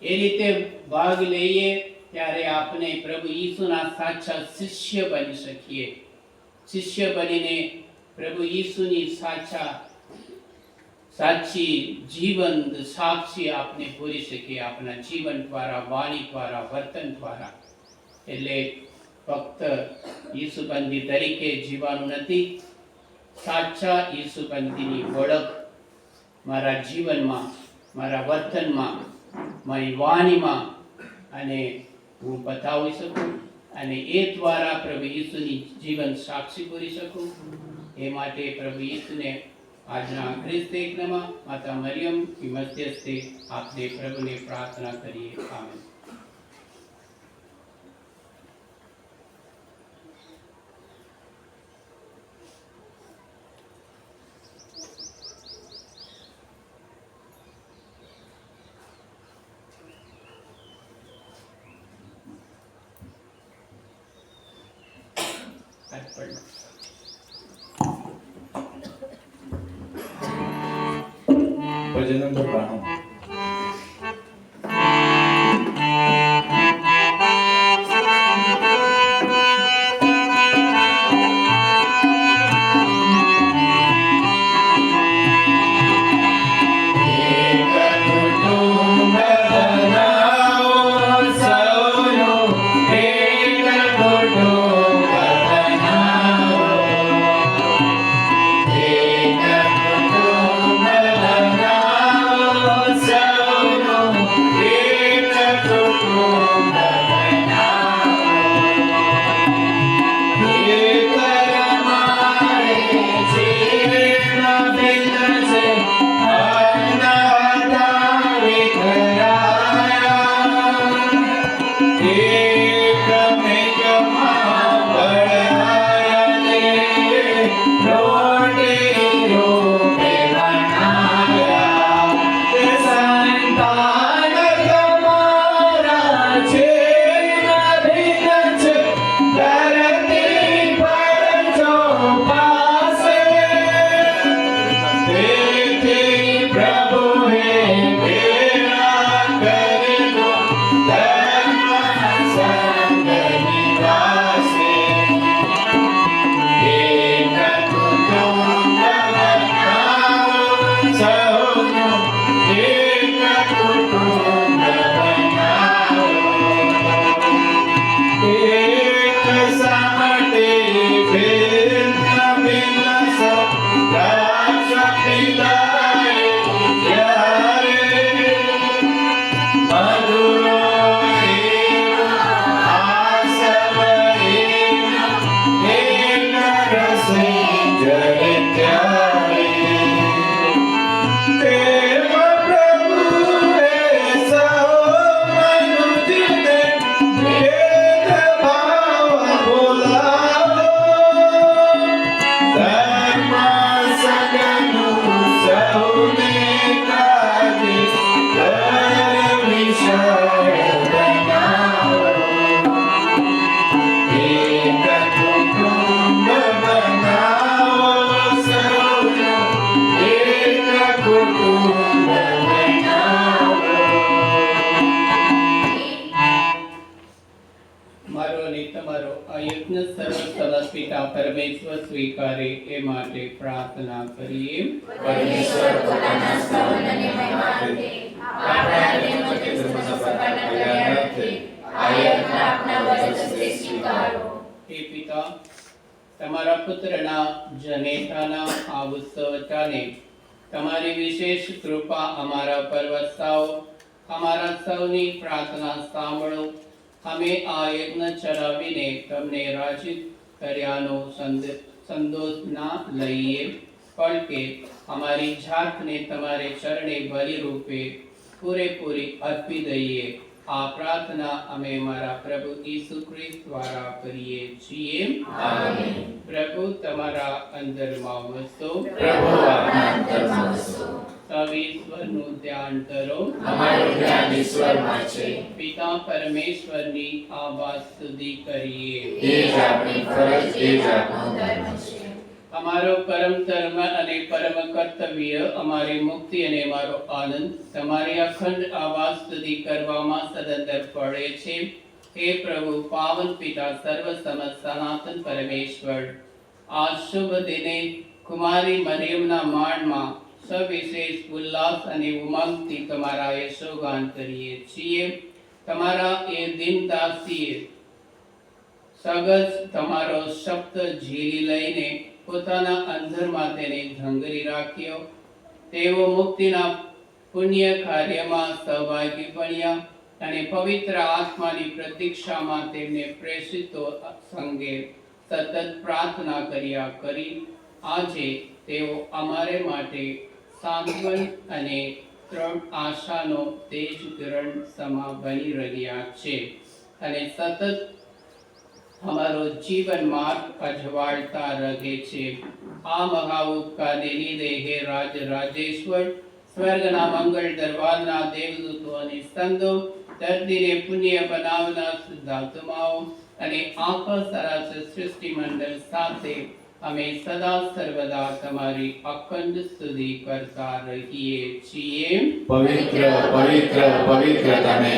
એ રીતે ભાગ લઈએ ત્યારે આપણે પ્રભુ ઈસુના સાચા શિષ્ય બની શકીએ. શિષ્ય બનીને પ્રભુ ઈસુની સાચી જીવન સાક્ષી આપણે પૂરી શકીએ, આપણા જીવન દ્વારા, વાણી દ્વારા, વર્તન દ્વારા. એટલે ફક્ત ઈસુબંધી તરીકે જીવવાનું નથી, સાચા ઈસુબંધીની ઓળખ મારા જીવનમાં, મારા વર્તનમાં, મારી વાણીમાં અને હું બતાવી શકું, અને એ દ્વારા પ્રભુ ઈસુની જીવન સાક્ષી પૂરી શકું. એ માટે પ્રભુ ઈસુને આજના ખ્રિસ્તમાં માતા મરિયમ की મધ્યસ્થી આપણે પ્રભુને પ્રાર્થના કરીએ. આમેન. ભજન નંબર 92. So અને તમારો આ યજ્ઞ સર્વ સમર્પિતા પરમેશ્વર સ્વીકારે એ માટે પ્રાર્થના કરીએ. પરમેશ્વર પોતાના સ્તવન અને મહિમાર્થે આપણા તેમજ ક્રિસ્તુના સભાના કલ્યાણાર્થે આ યજ્ઞ આપના વરદસ્તે સ્વીકારો. હે પિતા, તમારા પુત્રના જનેતાના આ ઉત્સવતાને તમારી વિશેષ કૃપા અમારા પર વરસાવો. અમારા સૌની પ્રાર્થના સાંભળો. અમે આ યજ્ઞ ચલાવીને તમને રાજી કર્યાનો સંતોષ ના લઈએ, પણ કે અમારી જાતને તમારે ચરણે બલિ રૂપે પૂરેપૂરી અર્પી દઈએ. આ પ્રાર્થના અમે મારા પ્રભુ ઈસુ ખ્રિસ્ત દ્વારા કરીએ છીએ. આમેન. પ્રભુ તમારા અંતરમાં વસો. પ્રભુ આપના અંતરમાં વસો. ઈશ્વરનું ધ્યાન કરો. અમારું ધ્યાન ઈશ્વરમાં છે. પિતા પરમેશ્વરની આ વાત સુધી કરીએ. એ જ આપણી ફરજ, એ જ આપણો ધર્મ છે. અમારો પરમ ધર્મ અને પરમ કર્તવ્ય, અમારી મુક્તિ અને અમારો આનંદ તમારી અખંડ આવાજ સુધી કરવામાં સદંતર પડે છે. હે પ્રભુ, પાવન પિતા, સર્વસમત સનાતન પરમેશ્વર, આ શુભ દિને કુમારી મરિયમના માણમાં સવિશેષ ઉલ્લાસ અને ઉમંગથી તમારા યશોગાન કરીએ છીએ. તમારા એ દિનદાસીએ સગજ તમારો શબ્દ ઝીલી લઈને પોતાના અંતરમાં તેને ધંગરી રાખ્યો. તેઓ મુક્તિના પુણ્ય કાર્યમાં સહભાગી બન્યા અને પવિત્ર આત્માની પ્રતીક્ષામાં તેમને પ્રેષિતો સંગે સતત પ્રાર્થના કર્યા કરી આજે તેઓ અમારે માટે સાંત્વન અને ત્રણ આશાનો તેજ કિરણ સમા બની રહ્યા છે અને સતત અમારો જીવન માર્ગ અજવાળતા રહે છે. આ મહા ઉપકારને લીધે હે રાજ રાજેશ્વર, સ્વર્ગના મંગળ દરબારના દેવદૂતો અને સંતો, ધરતીને પુણ્ય બનાવનાર શુદ્ધાત્માઓ અને આખા સરાસર સૃષ્ટિ મંડળ સાથે અમે સદા સર્વદા તમારી અખંડ સ્તુતિ કરતા રહીએ છીએ. પવિત્ર પવિત્ર પવિત્ર તમે,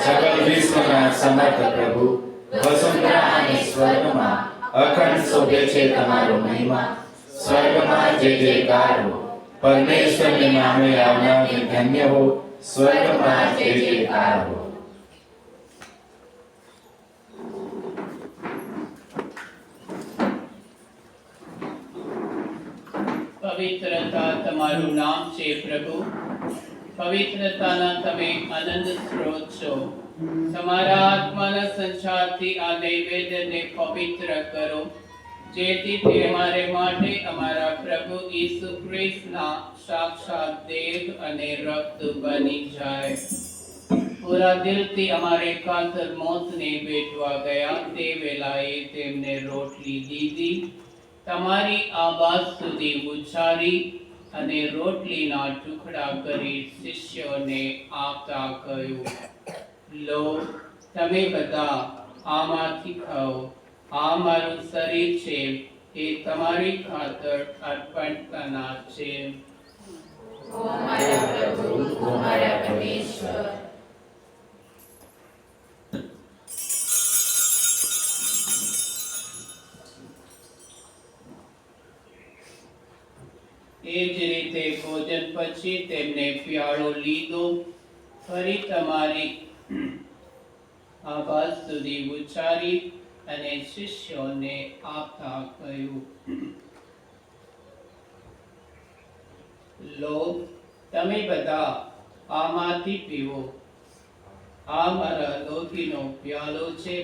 સકલ વિશ્વના સમર્થ પ્રભુ. વસુંધરા અને સ્વર્ગમાં અખંડ શોભે છે તમારો મહિમા. સ્વર્ગમાં જે જયકારો, પરમેશ્વરને નામે આવનાર ધન્ય હો. સ્વર્ગમાં જે જયકારો. પવિત્રતા તમારું નામ છે પ્રભુ. પવિત્રતાના તમે આનંદ સ્ત્રોત છો. તમારા આત્માના સંચારથી આ નૈવેદ્યને પવિત્ર કરો, જેથી તે અમારે માટે અમારા પ્રભુ ઈસુ ખ્રિસ્તના સાક્ષાત દેહ અને રક્ત બની જાય. પૂરા દિલથી અમારે કાતર મોતને ભેટવા ગયા તે વેલાએ તેમને રોટલી દીધી, તમારી આવાજ સુધી ઉચ્ચારી અને રોટલીના ટુકડા કરી શિષ્યોને આપતા કહ્યું, લો, તમે બધા આમાંથી ખાઓ. આ મારું શરીર છે, એ તમારી ખાતર અર્પણ કરનાર છે. ઓ મારા પ્રભુ, ઓ મારા પરમેશ્વર. એ જ રીતે ભોજન પછી તેમને પ્યાળો લીધો, ફરી તમારી આવાજ સુધી ઉચ્ચારી અને શિષ્યોને આપતા કહ્યું, લો, તમે બધા આમાંથી પીવો. આ મારા લોહીનો પ્યાલો છે,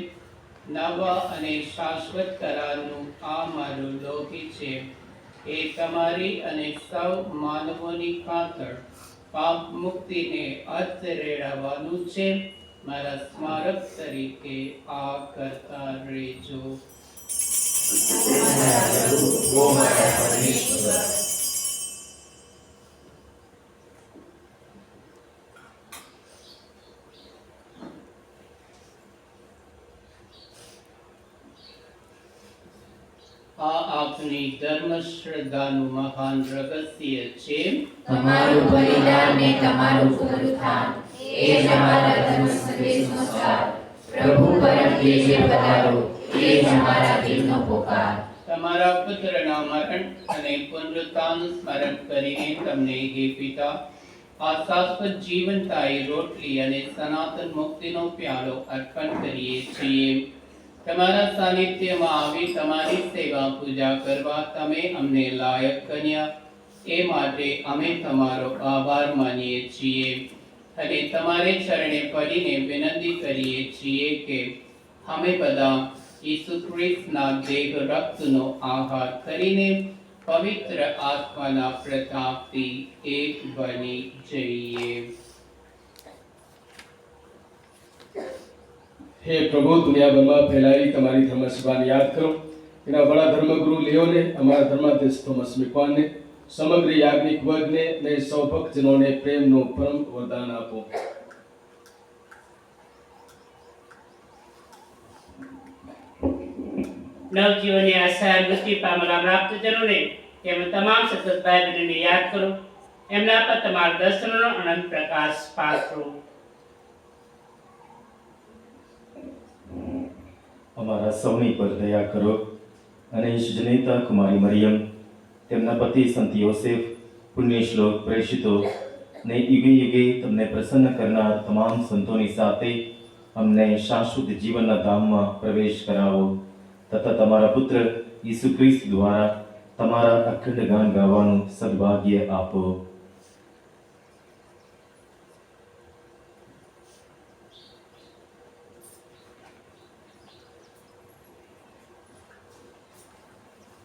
નવા અને શાશ્વત કરારનું આ મારું લોહી છે. એ તમારી અને સૌ માનવોની ખાતર પાપ મુક્તિને અર્થ રેડાવવાનું છે. મારા સ્મારક તરીકે આ કરતા રહેજો. ઓ મારા પરમેશ્વર. આ આપની ધર્મ શ્રદ્ધાનું મહાન રહસ્ય છે. તમારું બલિદાન ને તમારું પુનરુત્થાન એ જ અમારા ધર્મ સંદેશનો સાર. પ્રભુ પરમ તેજે પધારો, એ જ અમારા દિલનો પોકાર. તમારા પુત્રના મરણ અને પુનરુત્થાનનું સ્મરણ કરીને તમને હે પિતા આ શાશ્વત જીવનદાયી રોટલી અને સનાતન મુક્તિનો પ્યાલો અર્પણ કરીએ છીએ. તમારા સાનિધ્યમાં આવી તમારી સેવા પૂજા કરવા તમે અમને લાયક કર્યા, એ માટે અમે તમારો આભાર માનીએ છીએ અને તમારે ચરણે પડીને વિનંતી કરીએ છીએ કે અમે બધા ઈસુ ખ્રિસ્તના દેહ રક્તનો આહાર કરીને પવિત્ર આત્માના પ્રતાપથી એક બની જઈએ. हे प्रभु, दुनिया भर में फैलाई तुम्हारी धर्म सभा ने याद करो. एना बड़ा धर्मगुरु लियो ने, हमारा धर्माध्यक्ष थॉमस मिकवान ने, समग्र याज्ञिक वर्ग ने सौ भक्त जिन्होंने प्रेम नो परम वरदान आपो. નવજીવનની આશા મૃત્યુ પામેલા પ્રાપ્તજનોને તેમ તમામ સતત ભાઈ બહેનોને યાદ કરો. એમના પર તમારા દર્શનનો અનંત પ્રકાશ પાથરો. અમારા સૌની પર દયા કરો અને ઈશજનેતા કુમારી મરિયમ, તેમના પતિ સંત યોસેફ, પુણ્ય શ્લોક પ્રેષિતો ને યુગે યુગે તમને પ્રસન્ન કરનાર તમામ સંતોની સાથે અમને શાશ્વત જીવનના ધામમાં પ્રવેશ કરાવો તથા તમારા પુત્ર ઈસુ ખ્રિસ્ત દ્વારા તમારા અખંડ ગાન ગાવાનું સદભાગ્ય આપો.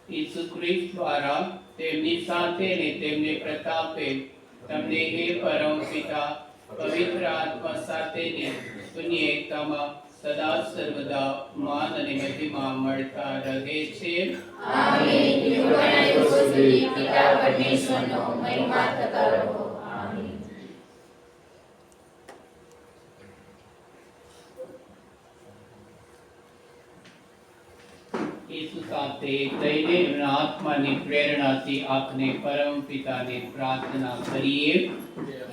ઈસુ ખ્રિસ્ત દ્વારા તેમની સાથે અને તેમને પ્રતાપે તમને હે પરમ પિતા પવિત્ર આત્મા સાથેની પુણ્ય એકતામાં સદા સર્વદા માન અને મહિમા મળતા રહે છે. આમીન. યુગોના યુગો સુધી પિતા પરમેશ્વરનો મહિમા થતો રહો. આમીન. ઈસુ સાથે થઈને એમના આત્માની પ્રેરણાથી આપને પરમ પિતાને પ્રાર્થના કરીએ.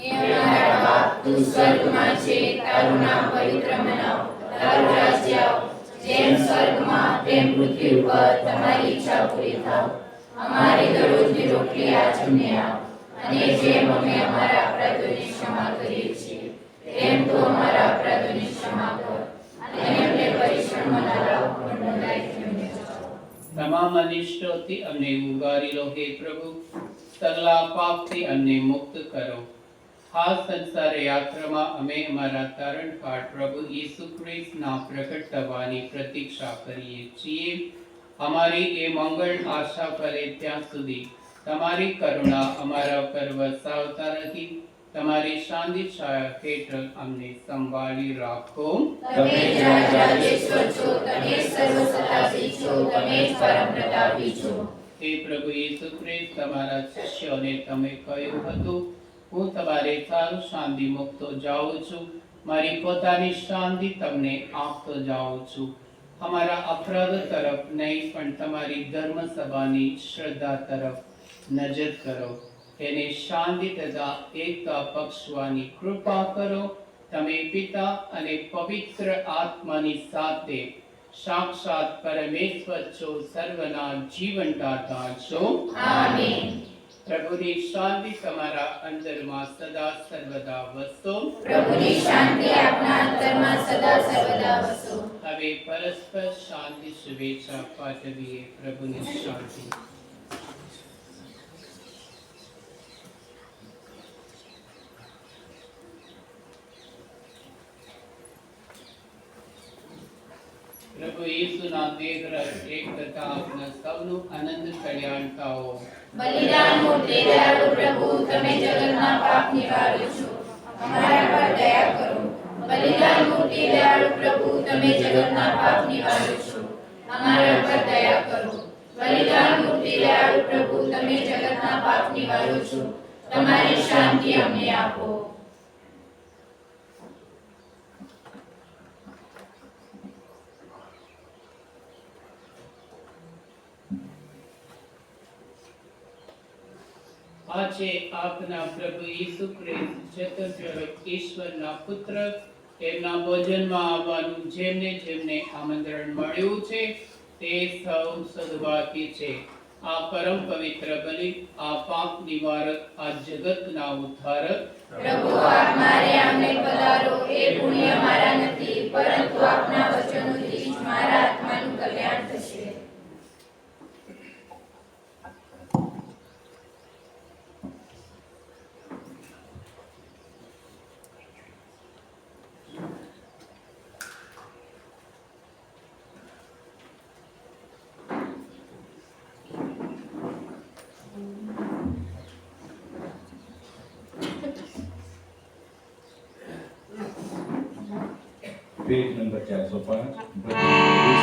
હે અમારા બાપ, તું સ્વર્ગમાં છે, તારું નામ પવિત્ર મનાવ, તારું રાજ્ય આવ, જેમ સ્વર્ગમાં તેમ પૃથ્વી ઉપર તમારી ઈચ્છા પૂરી થાવ. અમારી દરરોજની રોટલી આજ અમને આપ, અને જેમ અમે અમારા અપરાધોની ક્ષમા કરીએ છીએ તેમ તું અમારા અપરાધોની ક્ષમા કર, અને અમને પરીક્ષણમાં ન લાવ, પણ નબળાઈથી અમને બચાવ. તમામ અનિષ્ટોથી અમને ઉગારી લો હે પ્રભુ, સગલા પાપથી અમને મુક્ત કરો. આ સંસાર યાત્રામાં અમે અમારા તારણહાર પ્રભુ ઈસુ ખ્રિસ્તના પ્રગટ થવાની પ્રતીક્ષા કરીએ છીએ. અમારી એ મંગળ આશા કરે ત્યાં સુધી તમારી કરુણા અમારા પર વરસાવતા રહી તમારી શાંતિ છાયા હેઠળ અમને સંભાળી રાખો. તમે જ રાજાધીશ્વર છો, તમે જ સર્વસત્તાધીશ છો, તમે જ પરમ પ્રતાપી છો. હે પ્રભુ ઈસુ ખ્રિસ્ત, તમારા શિષ્યોને તમે કહ્યું હતું, હું તમારે સારું શાંતિ મૂકતો જાઉં છું, મારી પોતાની શાંતિ તમને આપતો જાઉં છું. અમારા અપરાધો તરફ નહીં પણ તમારી ધર્મ સભાની શ્રદ્ધા તરફ નજર કરો. એને શાંતિ તથા એકતા બક્ષવાની કૃપા કરો. તમે પિતા અને પવિત્ર આત્માની સાથે સાક્ષાત પરમેશ્વર છો, સર્વના જીવનદાતા છો. આમીન. પ્રભુની શાંતિ તમારા અંતરમાં સદા સર્વદા વસો. પ્રભુની શાંતિ આપના અંતરમાં સદા સર્વદા વસો. હવે પરસ્પર શાંતિ શુભેચ્છા પાઠવીએ. પ્રભુની શાંતિ. પ્રભુ ઈસુના દેહ રસ એક તથા આપના સૌનું આનંદ કલ્યાણ થાઓ. બલિદાન મૂર્તિ દયાળુ પ્રભુ, તમે જગતના પાપ નિવારો છો, અમારા પર દયા કરો. બલિદાન મૂર્તિ દયાળુ પ્રભુ, તમે જગતના પાપ નિવારો છો, અમારા પર દયા કરો. બલિદાન મૂર્તિ દયાળુ પ્રભુ, તમે જગતના પાપ નિવારો છો, તમારી શાંતિ અમને આપો. આજે આપના પ્રભુ ઈસુ ખ્રિસ્ત ચતુર્ભુજ ઈશ્વરના પુત્ર એમના ભોજનમાં આવવાનું જેમને જેમને આમંત્રણ મળ્યું છે તે સૌ સદભાગી છે. આ પરમ પવિત્ર બલિ, આ પાપ નિવારક, આ જગતના ઉદ્ધારક, પ્રભુ આપ મારે આમને પધારો. એ પુણ્ય મારા નથી, પરંતુ આપના વચનોથી જ મારા આત્માનું કલ્યાણ થશે. पेज नंबर 405 મારા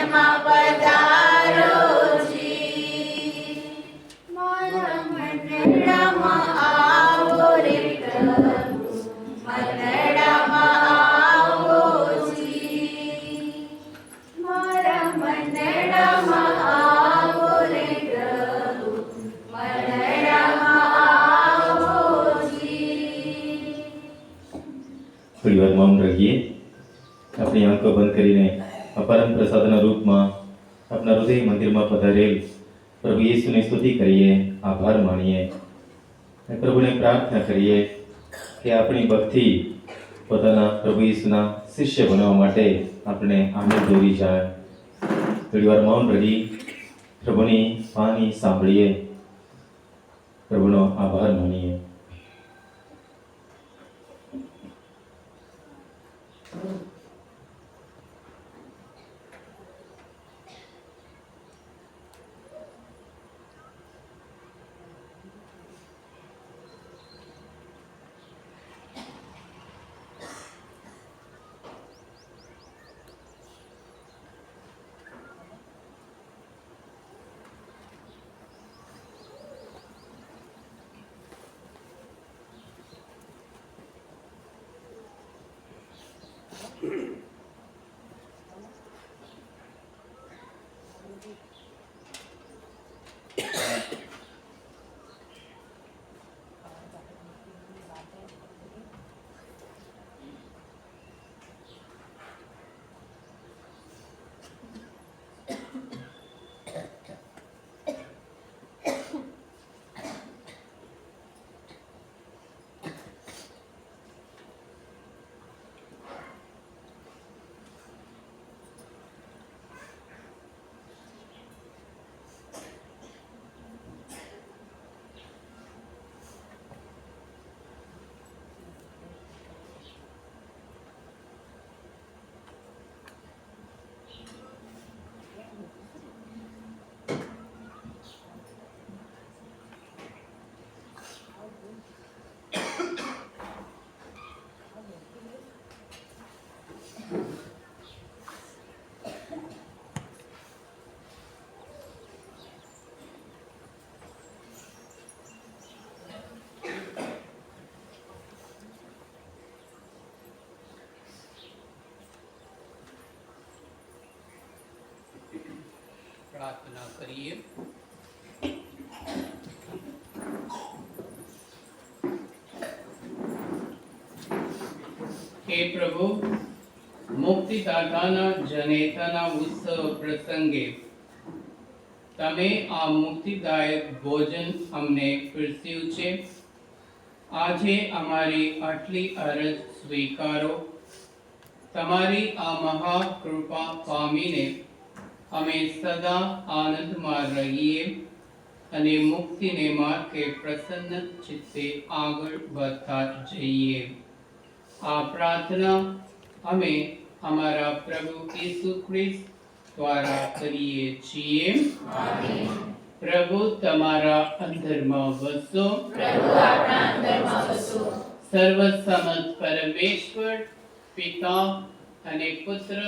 મનમાં પધારોજી. મારા મનડામાં આવો રે પ્રભુ, મનડામાં આવોજી. મારા મનડામાં આવો રે પ્રભુ, મનડામાં આવોજી. થોડી વાર મૌન રહીએ. આપણી આંખો બંધ કરીને અપરમ પ્રસાદના રૂપમાં આપણા હૃદય મંદિરમાં પધારેલ પ્રભુ યેસુની સ્તુતિ કરીએ, આભાર માણીએ અને પ્રભુને પ્રાર્થના કરીએ કે આપણી ભક્તિ પોતાના પ્રભુ યેસુના શિષ્ય બનવા માટે આપણે આગળ દોરી જાય. થોડી વાર મૌન રહી પ્રભુની વાણી સાંભળીએ, પ્રભુનો આભાર માનીએ. પ્રાર્થના કરીએ. હે પ્રભુ, મુક્તિદાતાના જનેતાના ઉત્સવ પ્રસંગે તમે આ મુક્તિદાયક ભોજન અમને પીરસ્યું છે. આજે અમારી આટલી અરજ સ્વીકારો. તમારી આ મહાકૃપા પામીને અમે સદા આનંદમાં રહીએ અને મુક્તિને માર્ગે પ્રસન્ન ચિત્તે આગળ વધતા જઈએ. આ પ્રાર્થના અમે અમારા પ્રભુ ઈસુ ખ્રિસ્ત દ્વારા કરીએ છીએ. આમેન. પ્રભુ તમારા અંતરમાં વસો. પ્રભુ આપણા અંતરમાં વસો. સર્વસમત પરમેશ્વર પિતા અને પુત્ર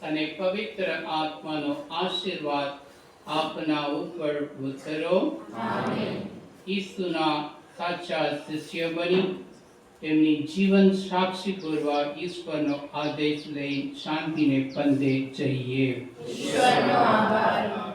અને પવિત્ર આત્માનો આશીર્વાદ આપના ઉપર ઉતરો. આમેન. ઈસુના સાચા શિષ્ય બની તેમની જીવન સાક્ષી પૂરવા ઈશ્વરનો આદેશ લઈ શાંતિને પંથે જઈએ. ઈશ્વરનો આભાર.